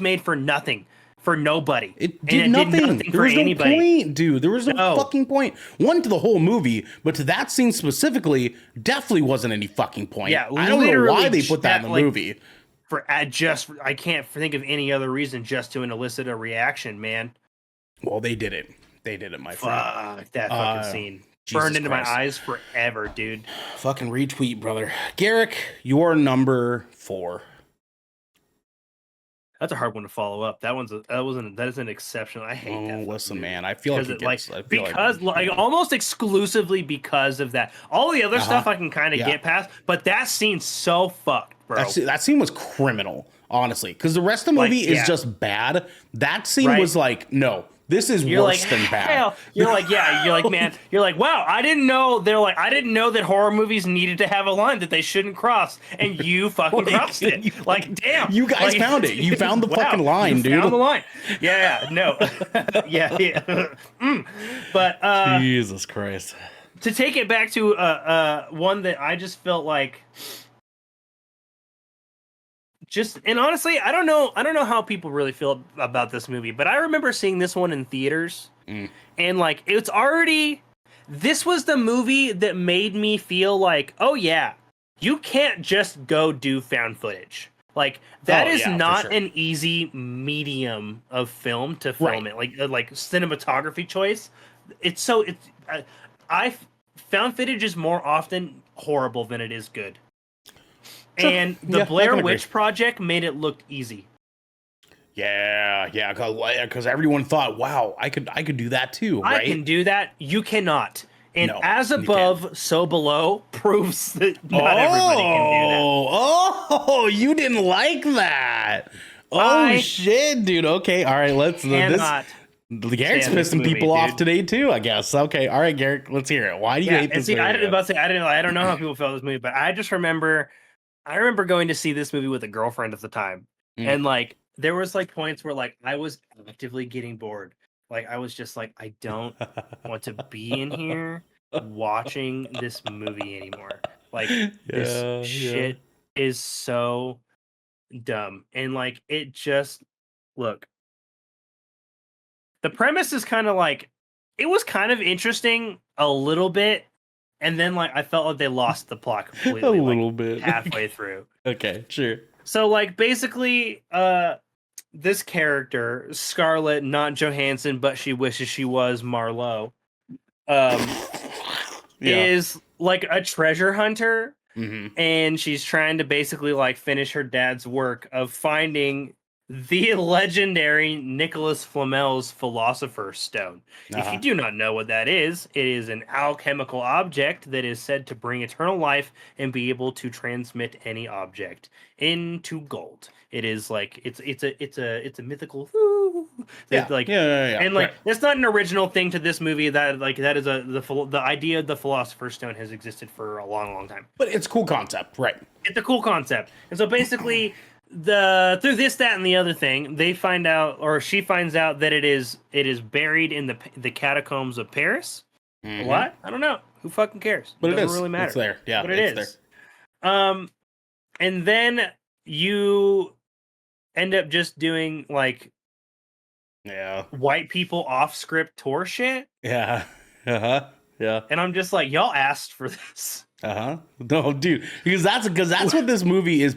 S2: made for nothing. For nobody.
S1: It did nothing. There
S2: for
S1: was no
S2: anybody.
S1: point, dude. There was no fucking point. One, to the whole movie, but to that scene specifically, definitely wasn't any fucking point.
S2: Yeah,
S1: I don't know
S2: literally
S1: why they put that in the
S2: like,
S1: movie.
S2: I can't think of any other reason just to elicit a reaction, man.
S1: Well, they did it. They did it, my friend.
S2: Fuck that fucking scene.
S1: Jesus
S2: Burned into
S1: Christ.
S2: my eyes forever, dude.
S1: Fucking retweet, brother. Garrick, you're number 4.
S2: That's a hard one to follow up. That is an exceptional. I hate that.
S1: Listen, man. I feel like it gets,
S2: almost exclusively because of that. All the other stuff I can kind of
S1: Yeah.
S2: get past, but that scene's so fucked, bro.
S1: that scene was criminal, honestly, because the rest of the movie is just bad. That scene was like, no, this is worse than bad.
S2: Hell, you're like, man, you're like, wow, I didn't know that horror movies needed to have a line that they shouldn't cross, and you fucking crossed it. Like, damn,
S1: You guys found it. You found the fucking line, dude.
S2: Found the line. Yeah, no, yeah. But
S1: Jesus Christ.
S2: to take it back to one that I just felt like. And honestly, I don't know how people really feel about this movie, but I remember seeing this one in theaters, and like, it's already, this was the movie that made me feel like, oh yeah, you can't just go do found footage. Like that is not an easy medium of film to film it. Like cinematography choice. I found footage is more often horrible than it is good.
S1: Sure.
S2: And the Blair Witch Project made it look easy.
S1: Yeah, because everyone thought, wow, I could do that too, right?
S2: I can do that. You cannot. And
S1: No,
S2: as above, so below proves that not everybody can do that.
S1: Oh, you didn't like that. Oh, shit, dude. Okay, all right, let's... Garrett's pissing people off today, too, I guess. Okay, all right, Garrett, let's hear it. Why do you hate this movie?
S2: I don't know how people felt this movie, but I just remember... I remember going to see this movie with a girlfriend at the time. And, like, there was, like, points where, like, I was actively getting bored. Like, I was just like, I don't want to be in here watching this movie anymore. Like, this shit is so dumb. And, like, it just... Look. The premise is kind of like... It was kind of interesting a little bit. And then, like, I felt like they lost the plot completely.
S1: A little bit.
S2: Halfway through.
S1: Okay, sure.
S2: So, like, basically, this character, Scarlett, not Johansson, but she wishes she was Marlowe, is, like, a treasure hunter. Mm-hmm. And she's trying to basically, like, finish her dad's work of finding the legendary Nicholas Flamel's Philosopher's Stone. If you do not know what that is, it is an alchemical object that is said to bring eternal life and be able to transmit any object into gold. It is like it's a mythical and like that's not an original thing to this movie. That is the idea of the Philosopher's Stone has existed for a long time.
S1: But it's a cool concept, right?
S2: It's a cool concept, and so basically. Through this, that, and the other thing, they find out, or she finds out that it is buried in the catacombs of Paris. Mm-hmm. What? I don't know. Who fucking cares?
S1: But it doesn't
S2: really matter.
S1: It's there. Yeah,
S2: but it is. There. And then you end up just doing like, white people off script tour shit.
S1: Yeah. Yeah.
S2: And I'm just like, y'all asked for this.
S1: No, dude, because that's what this movie is,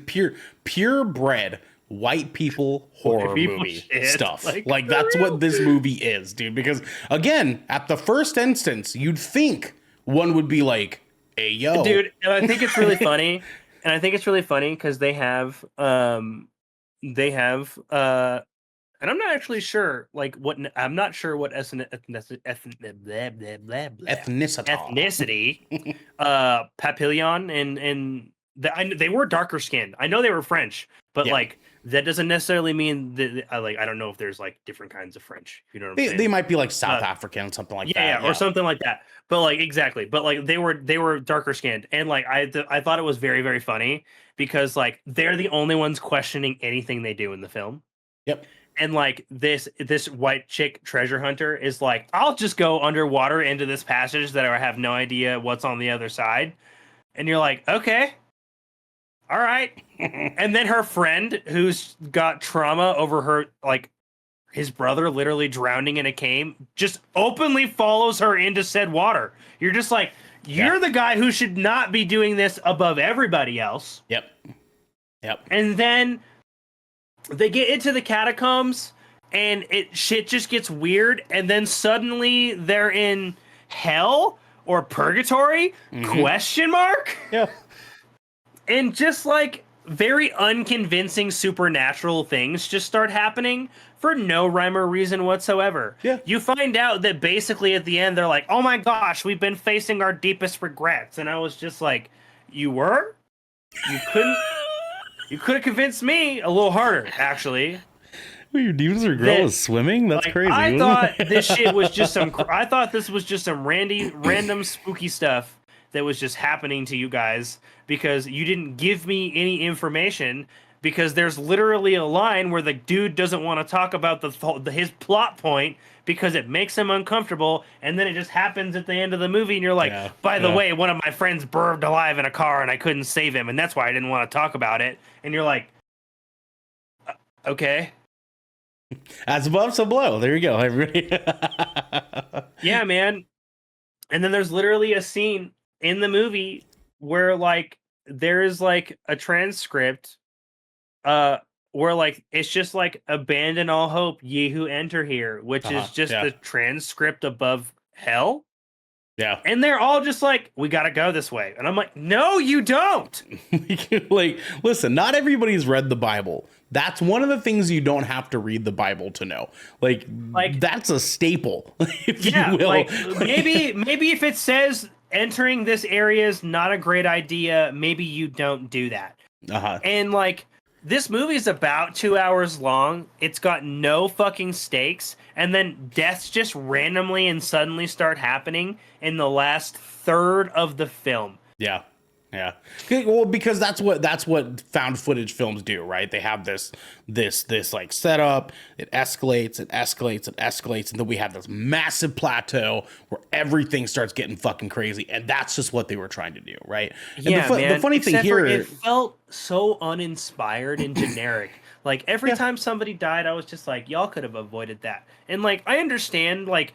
S1: purebred white people horror movie stuff. Like that's what this movie is, dude. Because again, at the first instance, you'd think one would be like, "Hey, yo,
S2: dude," and I think it's really funny. Because they have and I'm not actually sure, like I'm not sure what ethnicity Papillon and they were darker skinned. I know they were French, but like that doesn't necessarily mean that I don't know if there's like different kinds of French. You know what I'm saying?
S1: They might be like South African, something like that.
S2: Yeah, or something like that. But like exactly. But like they were darker skinned, and like I thought it was very, very funny because like they're the only ones questioning anything they do in the film.
S1: Yep.
S2: And like this white chick treasure hunter is like, I'll just go underwater into this passage that I have no idea what's on the other side. And you're like, okay, all right. And then her friend who's got trauma over her, like his brother literally drowning in a cave, just openly follows her into said water. You're just like, you're the guy who should not be doing this above everybody else.
S1: Yep.
S2: And then they get into the catacombs and shit just gets weird, and then suddenly they're in hell or purgatory? Question mark?
S1: Yeah.
S2: And just like very unconvincing supernatural things just start happening for no rhyme or reason whatsoever.
S1: Yeah.
S2: You find out that basically at the end they're like, oh my gosh, we've been facing our deepest regrets. And I was just like, you were? You couldn't? You could have convinced me a little harder, actually.
S1: Well, your deepest regret was swimming? That's crazy.
S2: I thought this shit was just some... I thought this was just some random spooky stuff that was just happening to you guys because you didn't give me any information, because there's literally a line where the dude doesn't want to talk about his plot point because it makes him uncomfortable, and then it just happens at the end of the movie, and you're like, by the way, one of my friends burned alive in a car and I couldn't save him, and that's why I didn't want to talk about it. And you're like, okay.
S1: As above, so below. There you go, everybody.
S2: Yeah, man. And then there's literally a scene in the movie where like there is like a transcript where like it's just like abandon all hope, ye who enter here, which is just
S1: Yeah.
S2: the transcript above hell.
S1: Yeah.
S2: And they're all just like, we gotta go this way. And I'm like, no, you don't.
S1: Like, listen, not everybody's read the Bible. That's one of the things you don't have to read the Bible to know. Like that's a staple, if you will.
S2: Like maybe if it says entering this area is not a great idea, maybe you don't do that. And like this movie is about 2 hours long. It's got no fucking stakes, and then deaths just randomly and suddenly start happening in the last third of the film.
S1: Yeah. Yeah. Well, because that's what found footage films do, right? They have this like setup, it escalates, and then we have this massive plateau where everything starts getting fucking crazy, and that's just what they were trying to do, right? And
S2: Yeah,
S1: the funny thing here,
S2: it felt so uninspired and generic. Like every time somebody died, I was just like, y'all could have avoided that. And like I understand, like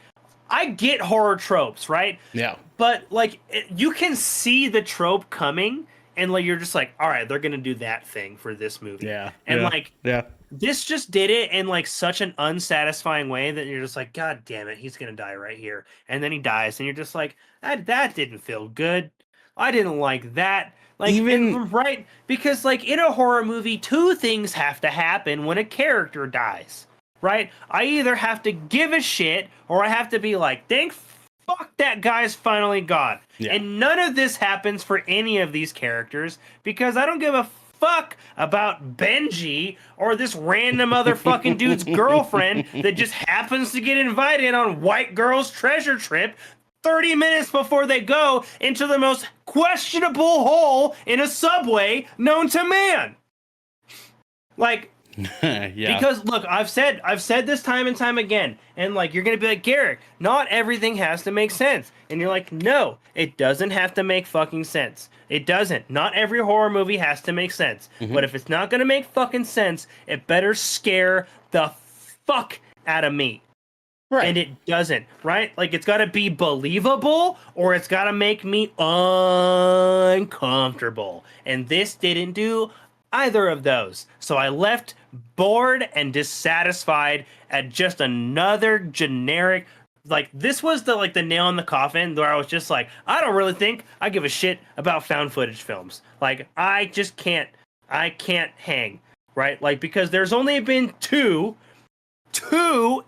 S2: I get horror tropes, right?
S1: Yeah.
S2: But like you can see the trope coming, and like you're just like, all right, they're gonna do that thing for this movie.
S1: Yeah.
S2: And
S1: yeah.
S2: like
S1: yeah.
S2: this just did it in like such an unsatisfying way that you're just like, God damn it, he's gonna die right here. And then he dies, and you're just like, that didn't feel good. I didn't like that. Like right, because like in a horror movie, two things have to happen when a character dies. Right? I either have to give a shit or I have to be like, thank fuck that guy's finally gone. Yeah. And none of this happens for any of these characters because I don't give a fuck about Benji or this random other fucking dude's girlfriend that just happens to get invited on White Girl's Treasure Trip 30 minutes before they go into the most questionable hole in a subway known to man. Like,
S1: yeah.
S2: Because look, I've said this time and time again, and like you're gonna be like, Garrick, not everything has to make sense, and you're like, no, it doesn't have to make fucking sense. It doesn't. Not every horror movie has to make sense. But if it's not gonna make fucking sense, it better scare the fuck out of me. Right. And it doesn't, right? Like it's gotta be believable, or it's gotta make me uncomfortable. And this didn't do either of those. So I left bored and dissatisfied at just another generic, like this was the nail in the coffin where I was just like, I don't really think I give a shit about found footage films. Like I just can't hang, right? Like because there's only been two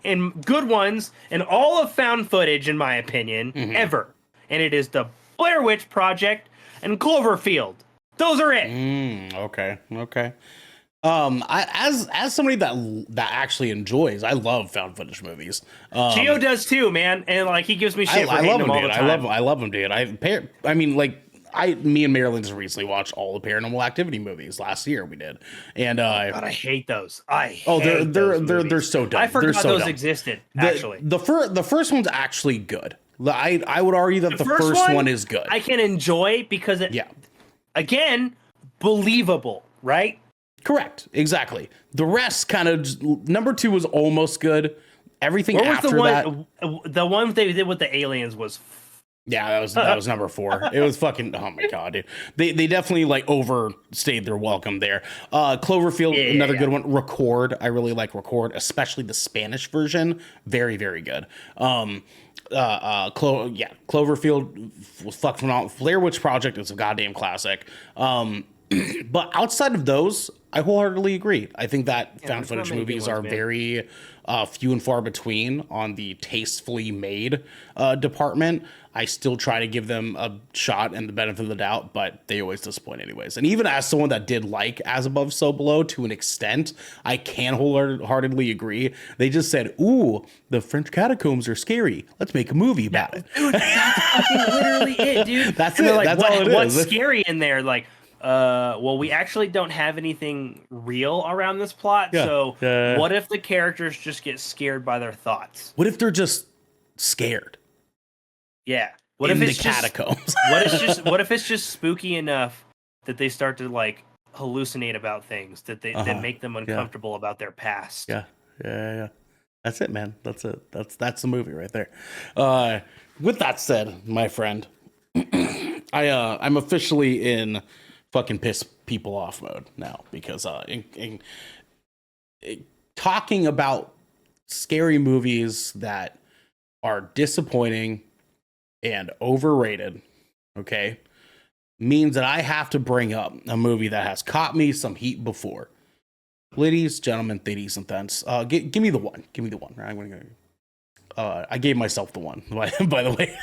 S2: and good ones in all of found footage in my opinion ever. And it is the Blair Witch Project and Cloverfield. Those are it.
S1: Okay. I as somebody that actually enjoys, I love found footage movies.
S2: Gio does too, man, and like he gives me shit for hating them all the time.
S1: I love them, dude. I mean, like me and Marilyn just recently watched all the Paranormal Activity movies last year. We did, and
S2: God, I hate those.
S1: They're so dumb.
S2: I forgot
S1: so
S2: those
S1: dumb.
S2: existed. Actually,
S1: the first one's actually good. I would argue that the first one is good.
S2: I can enjoy because it, again, believable, right?
S1: Correct. Exactly. The rest kind of number 2 was almost good. Everything after
S2: the one they did with the aliens was.
S1: Yeah, that was number 4. It was fucking, oh my god, dude. They definitely like overstayed their welcome there. Cloverfield, another good one. Record, I really like Record, especially the Spanish version. Very, very good. Cloverfield was fucking phenomenal. Blair Witch Project is a goddamn classic. But outside of those, I wholeheartedly agree. I think that found footage movies are very few and far between on the tastefully made department. I still try to give them a shot and the benefit of the doubt, but they always disappoint anyways. And even as someone that did like As Above, So Below to an extent, I can wholeheartedly agree. They just said, ooh, the French catacombs are scary. Let's make a movie about it.
S2: Dude, that's fucking literally it, dude.
S1: That's it.
S2: Like,
S1: that's all it is.
S2: What's scary in there? Like, well, we actually don't have anything real around this plot. So what if the characters just get scared by their thoughts?
S1: What if they're just scared?
S2: Yeah. What
S1: in
S2: if it's
S1: the catacombs?
S2: What if it's just spooky enough that they start to like hallucinate about things that make them uncomfortable about their past?
S1: Yeah. That's it, man. That's it. That's the movie right there. With that said, my friend, I'm officially in fucking piss people off mode now because talking about scary movies that are disappointing and overrated, okay, means that I have to bring up a movie that has caught me some heat before. Ladies, gentlemen, thitties, and thents. Give me the one. Give me the one. I'm gonna go. I gave myself the one, by the way.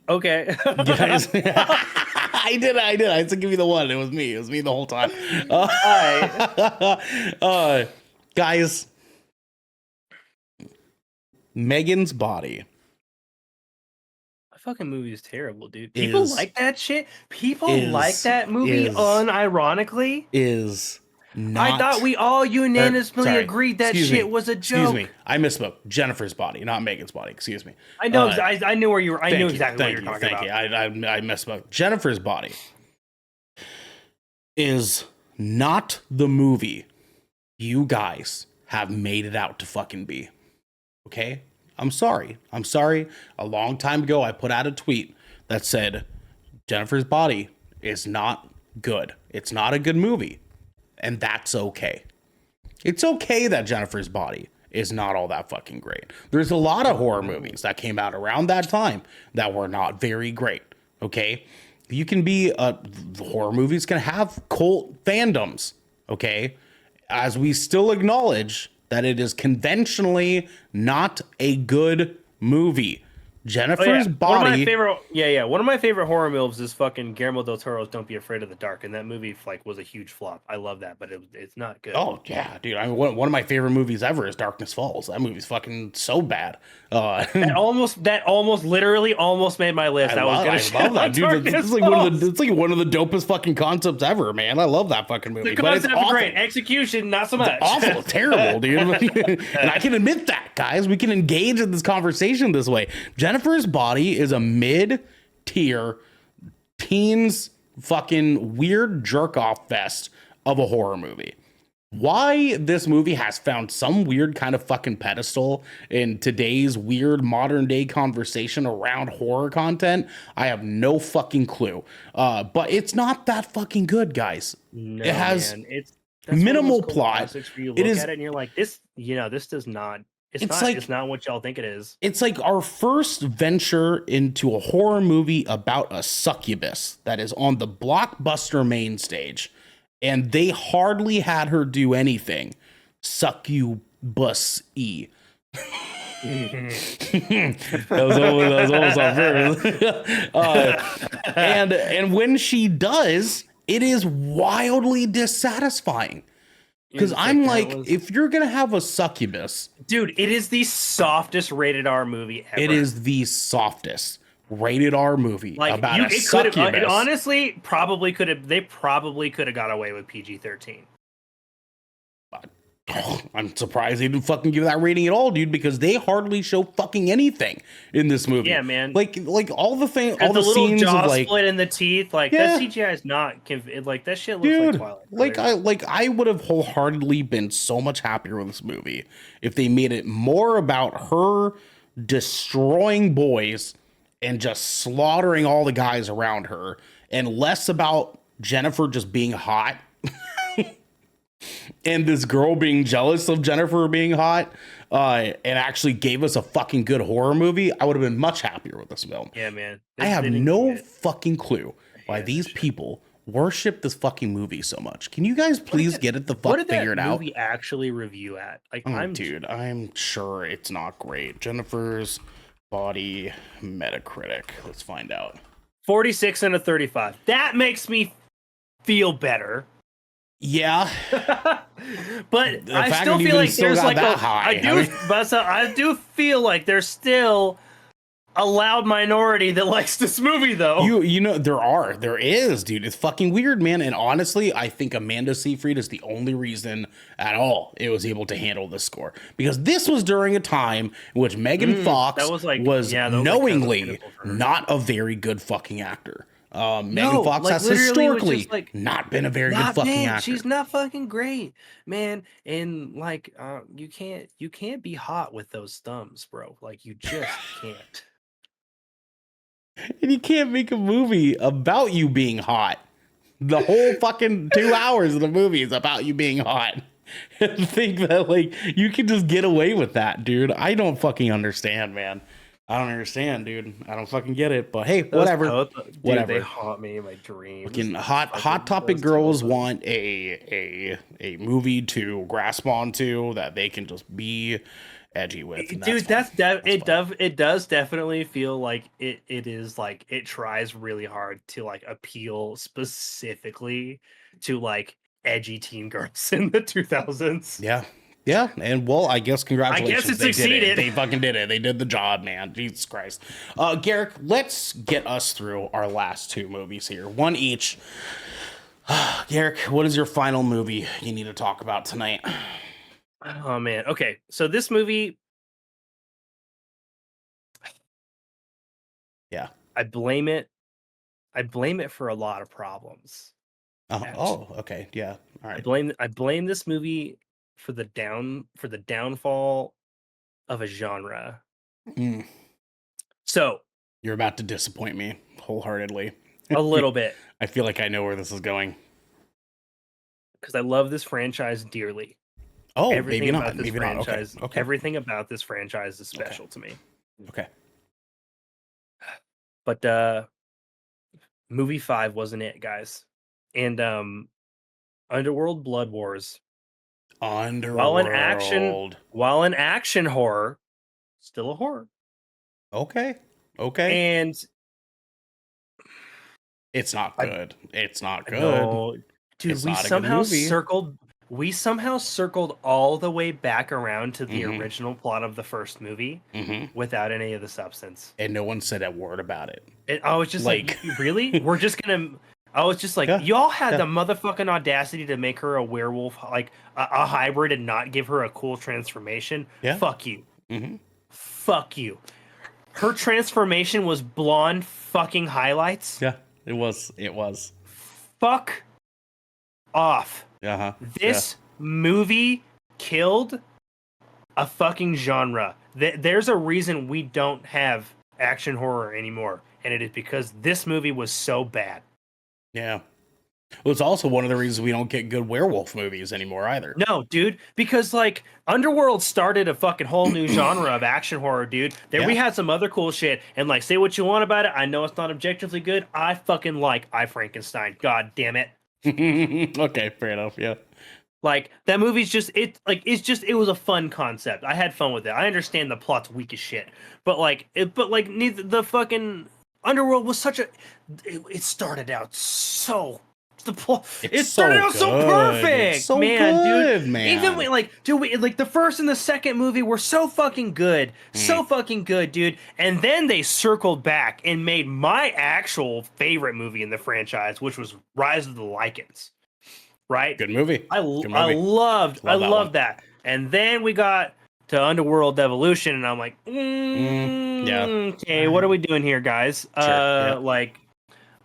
S2: Okay.
S1: Guys, I did. I said, give me the one. It was me. It was me the whole time. Guys, Megan's Body.
S2: That fucking movie is terrible, dude. People like that shit. People like that movie unironically.
S1: Not,
S2: I thought we all unanimously agreed that shit was a joke.
S1: Excuse me. I misspoke. Jennifer's Body, not Megan's Body. Excuse me.
S2: I know. I knew where you were. I knew exactly what you were talking about.
S1: Thank you. I misspoke. Jennifer's Body is not the movie you guys have made it out to fucking be. Okay? I'm sorry. A long time ago, I put out a tweet that said Jennifer's Body is not good. It's not a good movie. And that's okay. It's okay that Jennifer's Body is not all that fucking great. There's a lot of horror movies that came out around that time that were not very great. Okay? You can be, horror movies can have cult fandoms. Okay? As we still acknowledge that it is conventionally not a good movie. Jennifer's Body.
S2: One of my favorite horror movies is fucking Guillermo del Toro's "Don't Be Afraid of the Dark," and that movie was a huge flop. I love that, but it's not good.
S1: Oh yeah, dude! One of my favorite movies ever is Darkness Falls. That movie's fucking so bad. That almost literally made my list. I love that, dude. It's like one of the dopest fucking concepts ever, man. I love that fucking movie.
S2: The concept's great, execution not so much.
S1: It's awful, terrible, dude. And I can admit that, guys. We can engage in this conversation this way. Jennifer's Body is a mid-tier teens fucking weird jerk-off fest of a horror movie. Why this movie has found some weird kind of fucking pedestal in today's weird modern day conversation around horror content, I have no fucking clue. But it's not that fucking good, guys.
S2: No,
S1: it has
S2: minimal
S1: plot.
S2: You look at it and you're like, this does not. It's not what y'all think it is.
S1: It's like our first venture into a horror movie about a succubus that is on the blockbuster main stage, and they hardly had her do anything succubus-y. that was almost on purpose. And when she does, it is wildly dissatisfying. Because I'm like, if you're going to have a succubus...
S2: Dude, it is the softest rated R movie ever.
S1: It is the softest rated R movie about a succubus.
S2: It honestly probably could have... They probably could have got away with PG-13.
S1: I'm surprised they didn't fucking give that rating at all, dude, because they hardly show fucking anything in this movie.
S2: Yeah, man.
S1: Like all the things, all the
S2: little
S1: scenes
S2: jaw
S1: of like
S2: split in the teeth, that CGI is not like that shit looks like Twilight.
S1: I would have wholeheartedly been so much happier with this movie if they made it more about her destroying boys and just slaughtering all the guys around her, and less about Jennifer just being hot. And this girl being jealous of Jennifer being hot, and actually gave us a fucking good horror movie, I would have been much happier with this film.
S2: Yeah, man.
S1: I have no fucking clue why these people worship this fucking movie so much. Can you guys please get it the fuck figured out?
S2: What did that movie actually review at?
S1: I'm sure it's not great. Jennifer's Body Metacritic. Let's find out.
S2: 46 and a 35. That makes me feel better.
S1: Yeah,
S2: but I still feel like there's like I do feel like there's still a loud minority that likes this movie, though.
S1: You know there is, dude. It's fucking weird, man. And honestly, I think Amanda Seyfried is the only reason at all it was able to handle this score, because this was during a time in which Megan Fox was knowingly not a very good fucking actor. Megan Fox
S2: like
S1: has
S2: literally was
S1: historically
S2: just like
S1: not been a very good
S2: not
S1: fucking
S2: man,
S1: actor.
S2: she's not fucking great, man. And like you can't be hot with those thumbs, bro. Like you just can't.
S1: And you can't make a movie about you being hot. The whole fucking 2 hours of the movie is about you being hot. And think that like you can just get away with that, dude. I don't fucking understand, man. I don't understand, dude. I don't fucking get it. But hey,
S2: Those
S1: whatever.
S2: dude, they
S1: Whatever.
S2: haunt me in my dreams.
S1: Fucking
S2: Those
S1: hot topic
S2: those
S1: girls
S2: Topas.
S1: want a movie to grasp onto that they can just be edgy with. And
S2: Dude,
S1: that's fine. That's fine.
S2: it does definitely feel like it is like it tries really hard to like appeal specifically to like edgy teen girls in the 2000s.
S1: Yeah. Yeah. And well, I guess
S2: I guess
S1: congratulations.
S2: it
S1: They did it.
S2: succeeded.
S1: They fucking did it. They did the job, man. Jesus Christ. Garrick, let's get us through our last two movies here. One each. Garrick, what is your final movie you need to talk about tonight?
S2: Oh man. Okay. So this movie,
S1: Yeah.
S2: I blame it. I blame it for a lot of problems.
S1: Oh, okay. Yeah. All right.
S2: I blame this movie for the downfall of a genre.
S1: Mm,
S2: So,
S1: you're about to disappoint me wholeheartedly.
S2: a little bit,
S1: I feel like I know where this is going.
S2: because I love this franchise dearly.
S1: Oh,
S2: Everything
S1: maybe
S2: about
S1: not.
S2: this
S1: Maybe not. Okay.
S2: franchise,
S1: Okay.
S2: everything about this franchise is special to me.
S1: Okay.
S2: But movie 5 wasn't it, guys. And Underworld Blood Wars,
S1: Underworld.
S2: while an action horror, still a horror.
S1: Okay. Okay.
S2: And
S1: It's not
S2: I-
S1: good. It's not good.
S2: no, dude,
S1: It's not a good movie.
S2: we somehow circled all the way back around to the
S1: Mhm.
S2: original plot of the first movie without any of the substance.
S1: And no one said a word about it.
S2: And I was just like, really? We're just gonna. I was just like,
S1: Yeah,
S2: y'all had
S1: yeah.
S2: the motherfucking audacity to make her a werewolf, like a hybrid, and not give her a cool transformation.
S1: Yeah.
S2: Fuck you.
S1: Mm-hmm.
S2: Fuck you. Her transformation was blonde fucking highlights.
S1: Yeah, it was. It was.
S2: Fuck off.
S1: Uh-huh.
S2: This movie killed a fucking genre. There's a reason we don't have action horror anymore, and it is because this movie was so bad.
S1: Yeah. Well, it's also one of the reasons we don't get good werewolf movies anymore either.
S2: No, dude, because like Underworld started a fucking whole new genre of action horror, dude. Then we
S1: Yeah.
S2: had some other cool shit, and like, say what you want about it. I know it's not objectively good. I fucking like I Frankenstein. God damn it.
S1: Okay, fair enough. Yeah.
S2: Like that movie's just it was a fun concept. I had fun with it. I understand the plot's weak as shit, but neither the fucking Underworld was such a. It started out so. It started out so perfect,
S1: It's so
S2: man,
S1: good,
S2: dude.
S1: man.
S2: Even like the first and the second movie were so fucking good, so fucking good, dude. And then they circled back and made my actual favorite movie in the franchise, which was Rise of the Lycans. Right?
S1: Good movie.
S2: I
S1: Good movie.
S2: loved
S1: Love that one.
S2: that. And then we got to Underworld Evolution, and I'm like,
S1: yeah.
S2: okay, what are we doing here, guys?
S1: yeah.
S2: Like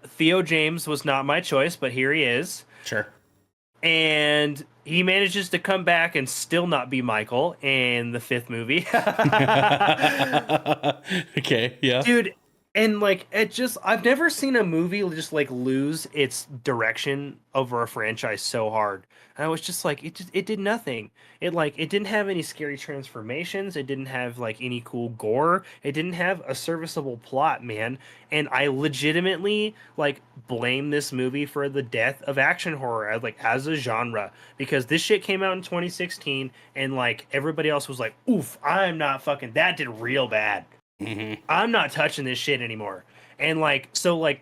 S2: Theo James was not my choice, but here he is.
S1: Sure.
S2: And he manages to come back and still not be Michael in the fifth movie.
S1: Okay, yeah.
S2: Dude, and like I've never seen a movie just like lose its direction over a franchise so hard. And I was just like, it did nothing. It didn't have any scary transformations. It didn't have like any cool gore. It didn't have a serviceable plot, man. And I legitimately like blame this movie for the death of action horror as a genre, because this shit came out in 2016 and like everybody else was like, oof, I'm not fucking, that did real bad. I'm not touching this shit anymore. And like, so like,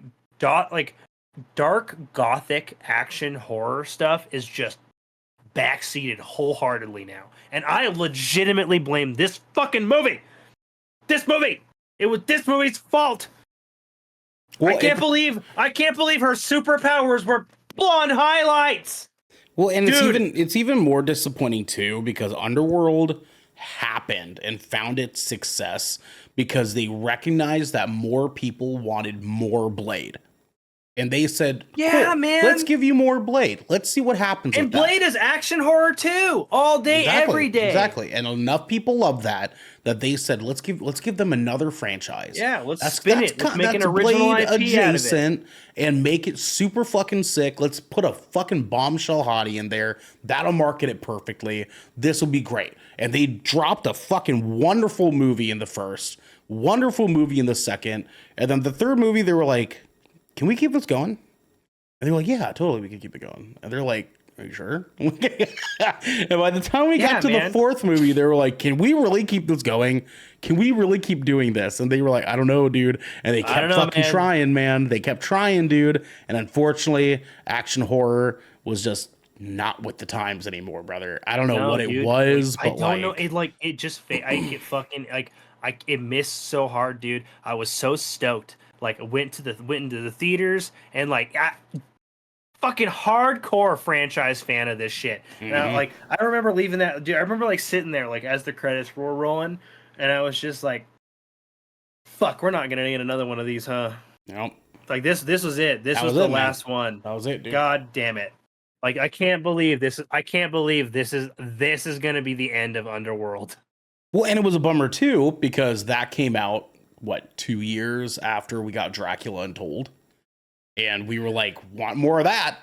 S2: dark gothic action horror stuff is just backseated wholeheartedly now. And I legitimately blame this fucking movie. This movie. It was this movie's fault.
S1: Well,
S2: I can't believe her superpowers were blonde highlights.
S1: Well, and
S2: Dude.
S1: it's even more disappointing too, because Underworld happened and found its success because they recognized that more people wanted more Blade. And they said,
S2: Yeah,
S1: cool,
S2: man.
S1: let's give you more Blade. Let's see what happens
S2: And
S1: with
S2: Blade
S1: that.
S2: is action horror too, all day, every day.
S1: Exactly. And enough people love that they said, let's give them another franchise.
S2: Yeah, let's spin it. Let's make an
S1: that's
S2: original
S1: Blade
S2: IP out of it.
S1: adjacent and make it super fucking sick. Let's put a fucking bombshell hottie in there. That'll market it perfectly. This will be great. And they dropped a fucking wonderful movie in the first, wonderful movie in the second, and then the third movie they were like, can we keep this going? And they're like, yeah, totally, we can keep it going. And they're like, are you sure? And by the time we got to the fourth movie, they were like, can we really keep this going? Can we really keep doing this? And they were like, I don't know, dude. And they kept fucking trying, man. They kept trying, dude. And unfortunately, action horror was just not with the times anymore, brother. I don't know what it was, but
S2: I don't know. It just I get fucking it missed so hard, dude. I was so stoked. Like I went into the theaters and fucking hardcore franchise fan of this shit.
S1: Mm-hmm.
S2: And I remember leaving that, dude. I remember sitting there as the credits were rolling, and I was just like, "Fuck, we're not gonna get another one of these, huh?"
S1: Nope.
S2: This was it. This was the last one.
S1: That was it, dude.
S2: God damn it! I can't believe this. I can't believe this is gonna be the end of Underworld.
S1: Well, and it was a bummer too because that came out 2 years after we got Dracula Untold. And we were like, want more of that?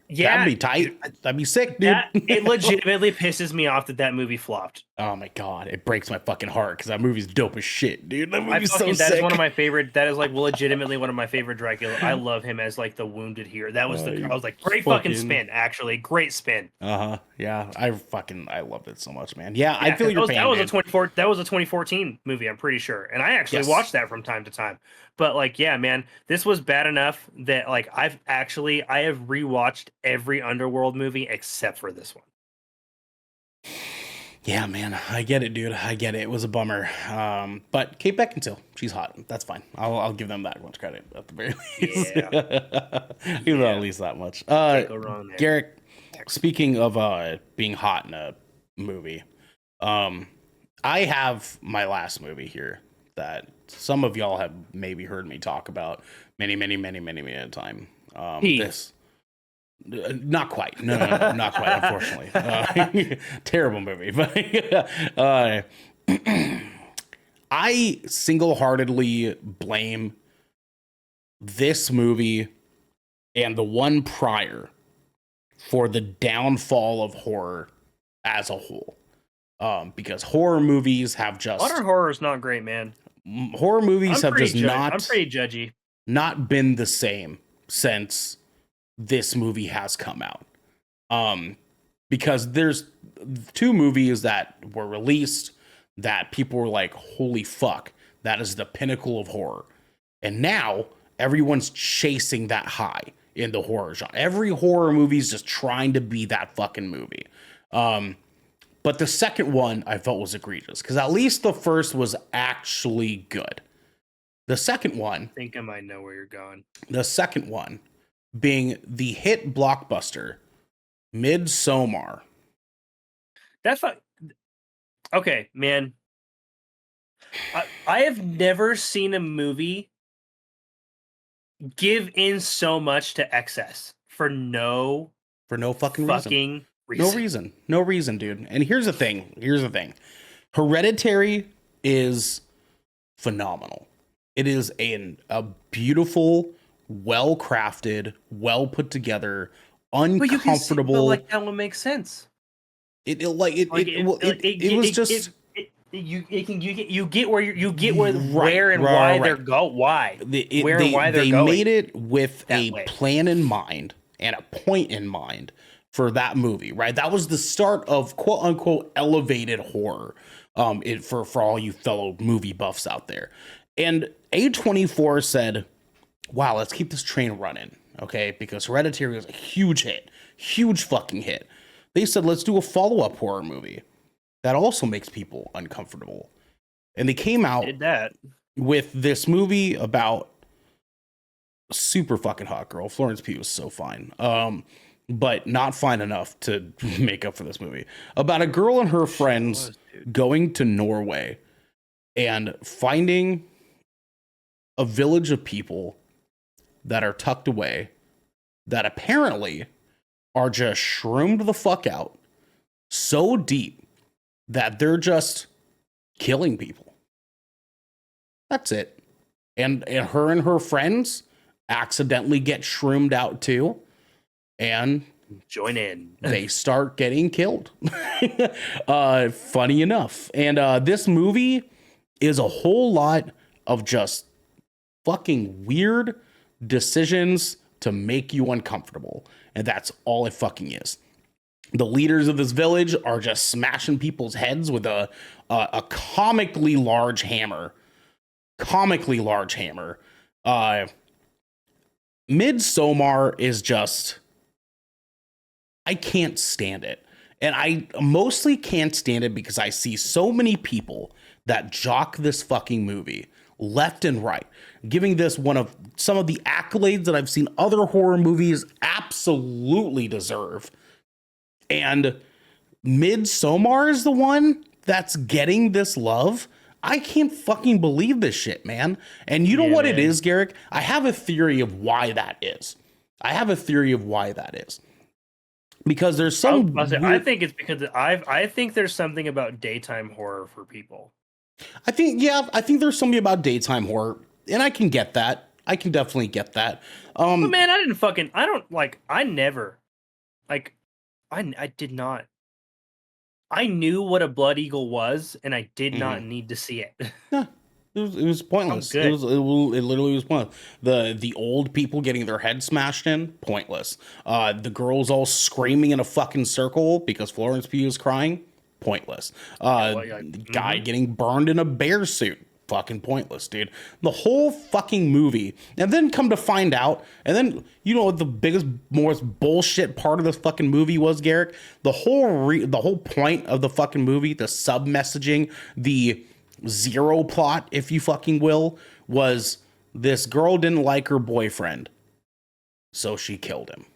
S1: Yeah. That'd be tight. That'd be sick, dude.
S2: It legitimately pisses me off that movie flopped.
S1: Oh my God. It breaks my fucking heart because that movie's dope as shit, dude. That movie's so sick.
S2: That is one of my favorite. That is legitimately one of my favorite Dracula. I love him as the wounded hero. That was I was like, great fucking spin, actually. Great spin.
S1: Uh-huh. Yeah. I loved it so much, man. Yeah, I feel your pain.
S2: That was a 2014 movie, I'm pretty sure. And I actually watched that from time to time. But yeah, man, this was bad enough that I have rewatched every Underworld movie except for this one.
S1: Yeah, man, I get it, dude. I get it. It was a bummer. But Kate Beckinsale, she's hot. That's fine. I'll give them that much credit at the very least. Yeah. Even at least that much.
S2: Can't go wrong there.
S1: Garrick, speaking of being hot in a movie, I have my last movie here that some of y'all have maybe heard me talk about many a time. This. Not quite. No, not quite. Unfortunately, terrible movie. But I single-heartedly blame this movie and the one prior for the downfall of horror as a whole. Because horror movies have just
S2: modern horror is not great, man.
S1: Horror movies have just
S2: I'm pretty judgy.
S1: Not been the same since this movie has come out. Because there's two movies that were released that people were like, holy fuck, that is the pinnacle of horror. And now everyone's chasing that high in the horror genre. Every horror movie is just trying to be that fucking movie. But the second one I felt was egregious because at least the first was actually good. The second one,
S2: I think I might know where you're going.
S1: The second one being the hit blockbuster Midsommar.
S2: That's okay, man. I have never seen a movie give in so much to excess for no
S1: fucking reason. No reason, dude. And here's the thing. Hereditary is phenomenal. It is a beautiful, well-crafted, well put together, uncomfortable.
S2: But that one makes sense.
S1: You get where they're
S2: going.
S1: They made it with a plan in mind and a point in mind for that movie, right? That was the start of quote unquote elevated horror. For all you fellow movie buffs out there. And A24 said, wow, let's keep this train running, okay? Because Hereditary was a huge hit, huge fucking hit. They said, let's do a follow-up horror movie that also makes people uncomfortable. And they came out with this movie about a super fucking hot girl. Florence Pugh was so fine, but not fine enough to make up for this movie. About a girl and her friends going to Norway and finding a village of people that are tucked away that apparently are just shroomed the fuck out so deep that they're just killing people. That's it. And her and her friends accidentally get shroomed out too. And
S2: join in.
S1: They start getting killed. Funny enough. And this movie is a whole lot of just fucking weird decisions to make you uncomfortable. And that's all it fucking is. The leaders of this village are just smashing people's heads with a comically large hammer. Midsommar is just, I can't stand it. And I mostly can't stand it because I see so many people that jock this fucking movie left and right, giving this one of some of the accolades that I've seen other horror movies absolutely deserve. And Midsommar is the one that's getting this love. I can't fucking believe this shit, man. And you know what it is, Garrick? I have a theory of why that is. Because there's some
S2: I think it's because I think there's something about daytime horror for people.
S1: I think there's something about daytime horror, and I can get that. I can definitely get that.
S2: But man, I did not. I knew what a blood eagle was, and I did not need to see it.
S1: Yeah, it was pointless. It literally was pointless. The old people getting their heads smashed in, pointless. The girls all screaming in a fucking circle because Florence Pugh is crying, pointless. Guy getting burned in a bear suit, fucking pointless, dude. The whole fucking movie. And then come to find out, and then you know what the biggest, most bullshit part of this fucking movie was, Garrick? The whole point of the fucking movie, the sub messaging, the zero plot, if you fucking will, was this girl didn't like her boyfriend, so she killed him.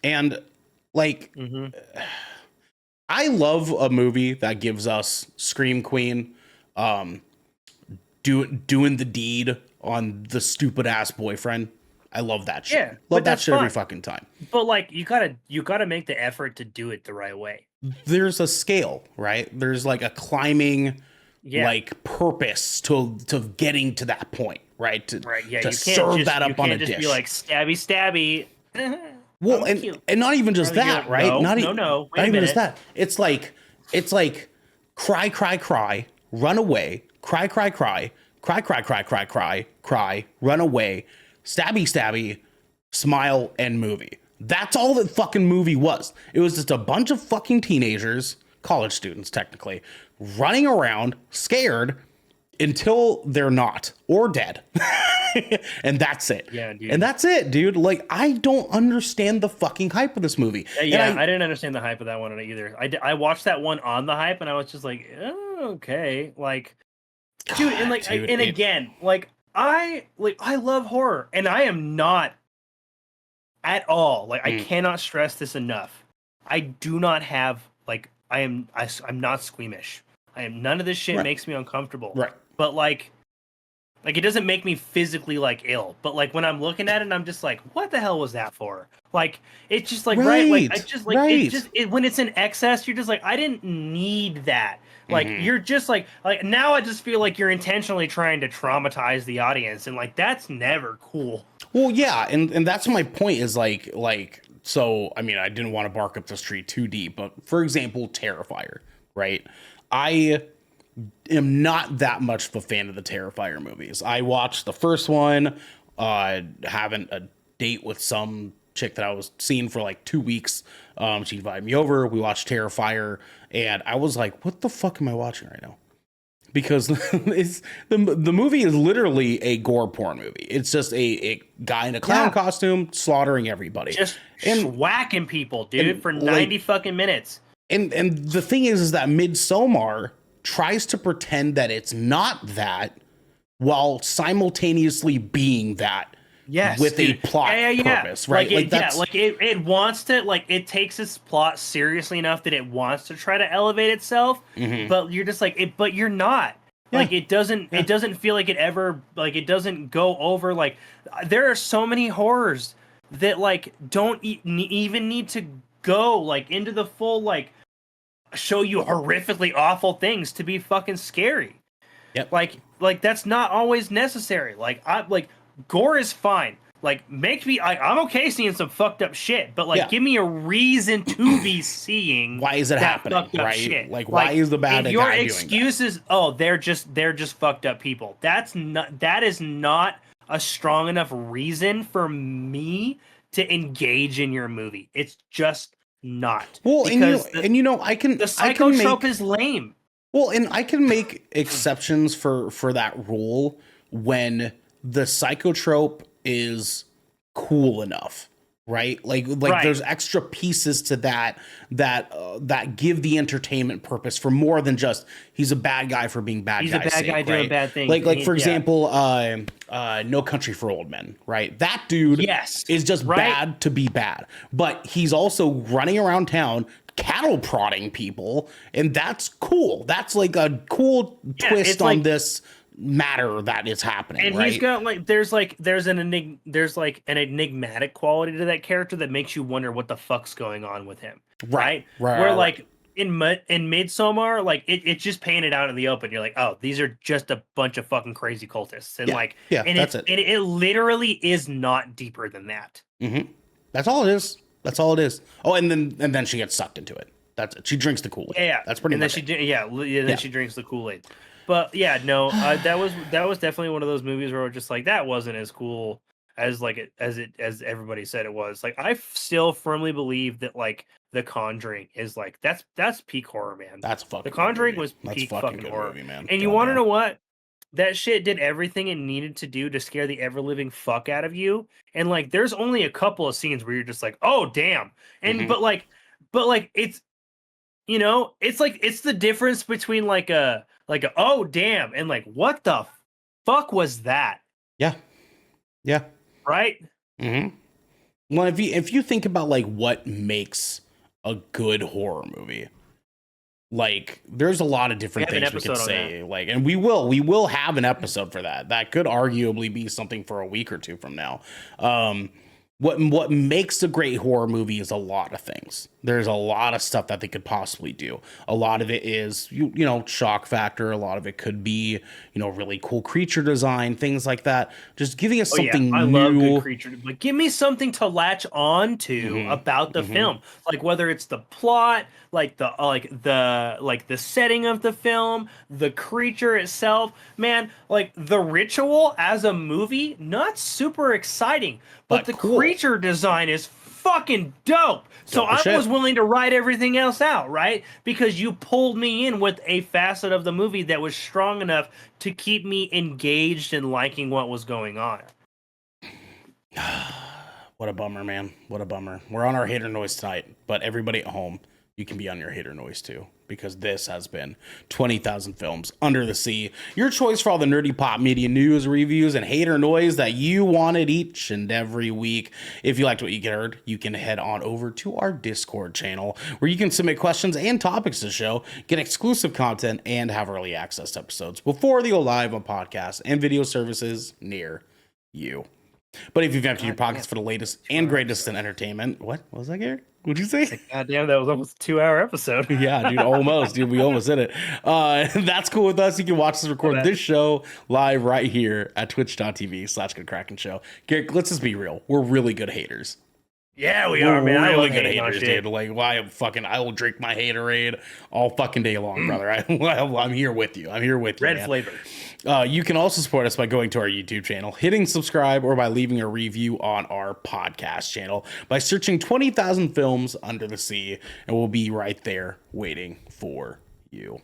S1: And like, I love a movie that gives us Scream Queen doing the deed on the stupid ass boyfriend. I love that shit.
S2: Yeah,
S1: love that shit every fucking time.
S2: But like, you gotta make the effort to do it the right way.
S1: There's a scale, right? There's like a climbing, like purpose to getting to that point, right? To serve that up on a dish. You can't just be like
S2: stabby.
S1: Well, and not even just that, right? Not even just that. It's like cry, run away, cry, run away, stabby, smile, and movie. That's all that fucking movie was. It was just a bunch of fucking teenagers, college students technically, running around scared until they're not or dead. And that's it.
S2: Yeah, dude.
S1: And that's it, dude. Like, I don't understand the fucking hype of this movie.
S2: Yeah, I didn't understand the hype of that one either. I watched that one on the hype, and I was just like, oh, okay, like, dude, and like, again, like, I love horror, and I am not at all, like, I cannot stress this enough. I do not have, like, I'm not squeamish. None of this shit makes me uncomfortable.
S1: Right.
S2: But like it doesn't make me physically like ill. But like when I'm looking at it, I'm just like, what the hell was that for? Like, it's just like like I just like when it's in excess, you're just like, I didn't need that. Like you're just like now I just feel like you're intentionally trying to traumatize the audience, and like that's never cool.
S1: Well, yeah, and that's my point is like so I mean, I didn't want to bark up this tree too deep, but for example, Terrifier, right? I am not that much of a fan of the Terrifier movies. I watched the first one, having a date with some chick that I was seeing for like 2 weeks. She invited me over. We watched Terrifier, and I was like, "What the fuck am I watching right now?" Because the movie is literally a gore porn movie. It's just a guy in a clown costume slaughtering everybody,
S2: just whacking people, dude, for 90 fucking minutes.
S1: And the thing is that Midsommar tries to pretend that it's not that while simultaneously being that.
S2: Yes,
S1: with a plot purpose, right?
S2: It wants to, like, it takes its plot seriously enough that it wants to try to elevate itself, but you're just like, but you're not. Like it doesn't feel like it ever, like it doesn't go over. Like there are so many horrors that like don't even need to go like into the full like show you horrifically awful things to be fucking scary.
S1: Yep.
S2: Like that's not always necessary. Like gore is fine. Like make me I'm okay seeing some fucked up shit, but like give me a reason to be seeing
S1: why is it happening, right?
S2: Shit.
S1: Like why is the bad guy
S2: your
S1: doing
S2: excuse
S1: that?
S2: is they're just fucked up people. That is not a strong enough reason for me to engage in your movie. It's just not.
S1: Well,
S2: because
S1: and you know I can
S2: the
S1: I can
S2: psychotrope
S1: make,
S2: is lame.
S1: well, and I can make exceptions for that rule when the psychotrope is cool enough, right? Like
S2: Right.
S1: there's extra pieces to that give the entertainment purpose for more than just he's a bad guy for being bad.
S2: He's a bad
S1: sake,
S2: guy doing
S1: right?
S2: bad things.
S1: Like for
S2: Yeah.
S1: example, No Country for Old Men, right? That dude
S2: Yes.
S1: is just
S2: Right.
S1: bad to be bad, but he's also running around town cattle prodding people, and that's cool. That's like a cool twist on
S2: like,
S1: this matter that is happening,
S2: and
S1: right?
S2: he's got there's an enigmatic quality to that character that makes you wonder what the fuck's going on with him, right? Where like in Midsommar, like it's just painted out in the open. You're like, oh, these are just a bunch of fucking crazy cultists, and
S1: that's it.
S2: And it literally is not deeper than that.
S1: Mm-hmm. That's all it is. That's all it is. Oh, and then she gets sucked into it. That's it. She drinks the Kool-Aid.
S2: Yeah,
S1: that's pretty much
S2: it. Then she drinks the Kool-Aid. But yeah, no, that was definitely one of those movies where we're just like that wasn't as cool as as everybody said it was. Like I still firmly believe that like The Conjuring is like that's peak horror, man.
S1: That's fucking.
S2: The Conjuring
S1: movie.
S2: was
S1: That's
S2: peak
S1: fucking
S2: fucking
S1: good
S2: horror,
S1: movie, man.
S2: And you want to know what? That shit did everything it needed to do to scare the ever living fuck out of you. And like, there's only a couple of scenes where you're just like, oh damn. And but like it's, you know, it's like it's the difference between like a oh damn and like what the fuck was that?
S1: Yeah.
S2: Right.
S1: Mm-hmm. Well, if you think about like what makes a good horror movie, like there's a lot of different things we could say, like, and we will have an episode for that. That could arguably be something for a week or two from now. What makes a great horror movie is a lot of things. There's a lot of stuff that they could possibly do. A lot of it is you know shock factor. A lot of it could be really cool creature design, things like that. Just giving us something new.
S2: I love good creature. Like give me something to latch on to about the film. Like whether it's the plot, like the setting of the film, the creature itself. Man, like The Ritual as a movie, not super exciting. But the
S1: cool.
S2: creature design is fucking dope. So I was willing to write everything else out, right? Because you pulled me in with a facet of the movie that was strong enough to keep me engaged and liking what was going on.
S1: What a bummer, man. What a bummer. We're on our hater noise tonight, but everybody at home, you can be on your hater noise too, because this has been 20,000 Films Under the Sea, your choice for all the nerdy pop media news, reviews, and hater noise that you wanted each and every week. If you liked what you heard, you can head on over to our Discord channel, where you can submit questions and topics to the show, get exclusive content, and have early access to episodes before they go live on podcasts and video services near you. But if you've emptied your pockets for the latest and greatest in entertainment, what was that, Gary? What'd you say?
S2: God damn, that was almost a 2-hour episode.
S1: Yeah, dude, almost. Dude, we almost did it. That's cool with us. You can watch us record this show live right here at twitch.tv/Kraken Show. Gary, let's just be real. We're really good haters.
S2: Yeah, we are, man.
S1: Really good haters, dude. Like, I will drink my haterade all fucking day long, brother. I'm here with you. I'm here with you.
S2: Red flavor.
S1: You can also support us by going to our YouTube channel, hitting subscribe, or by leaving a review on our podcast channel by searching 20,000 Films Under the Sea, and we'll be right there waiting for you.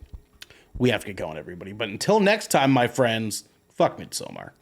S1: We have to get going, everybody. But until next time, my friends, fuck Midsommar.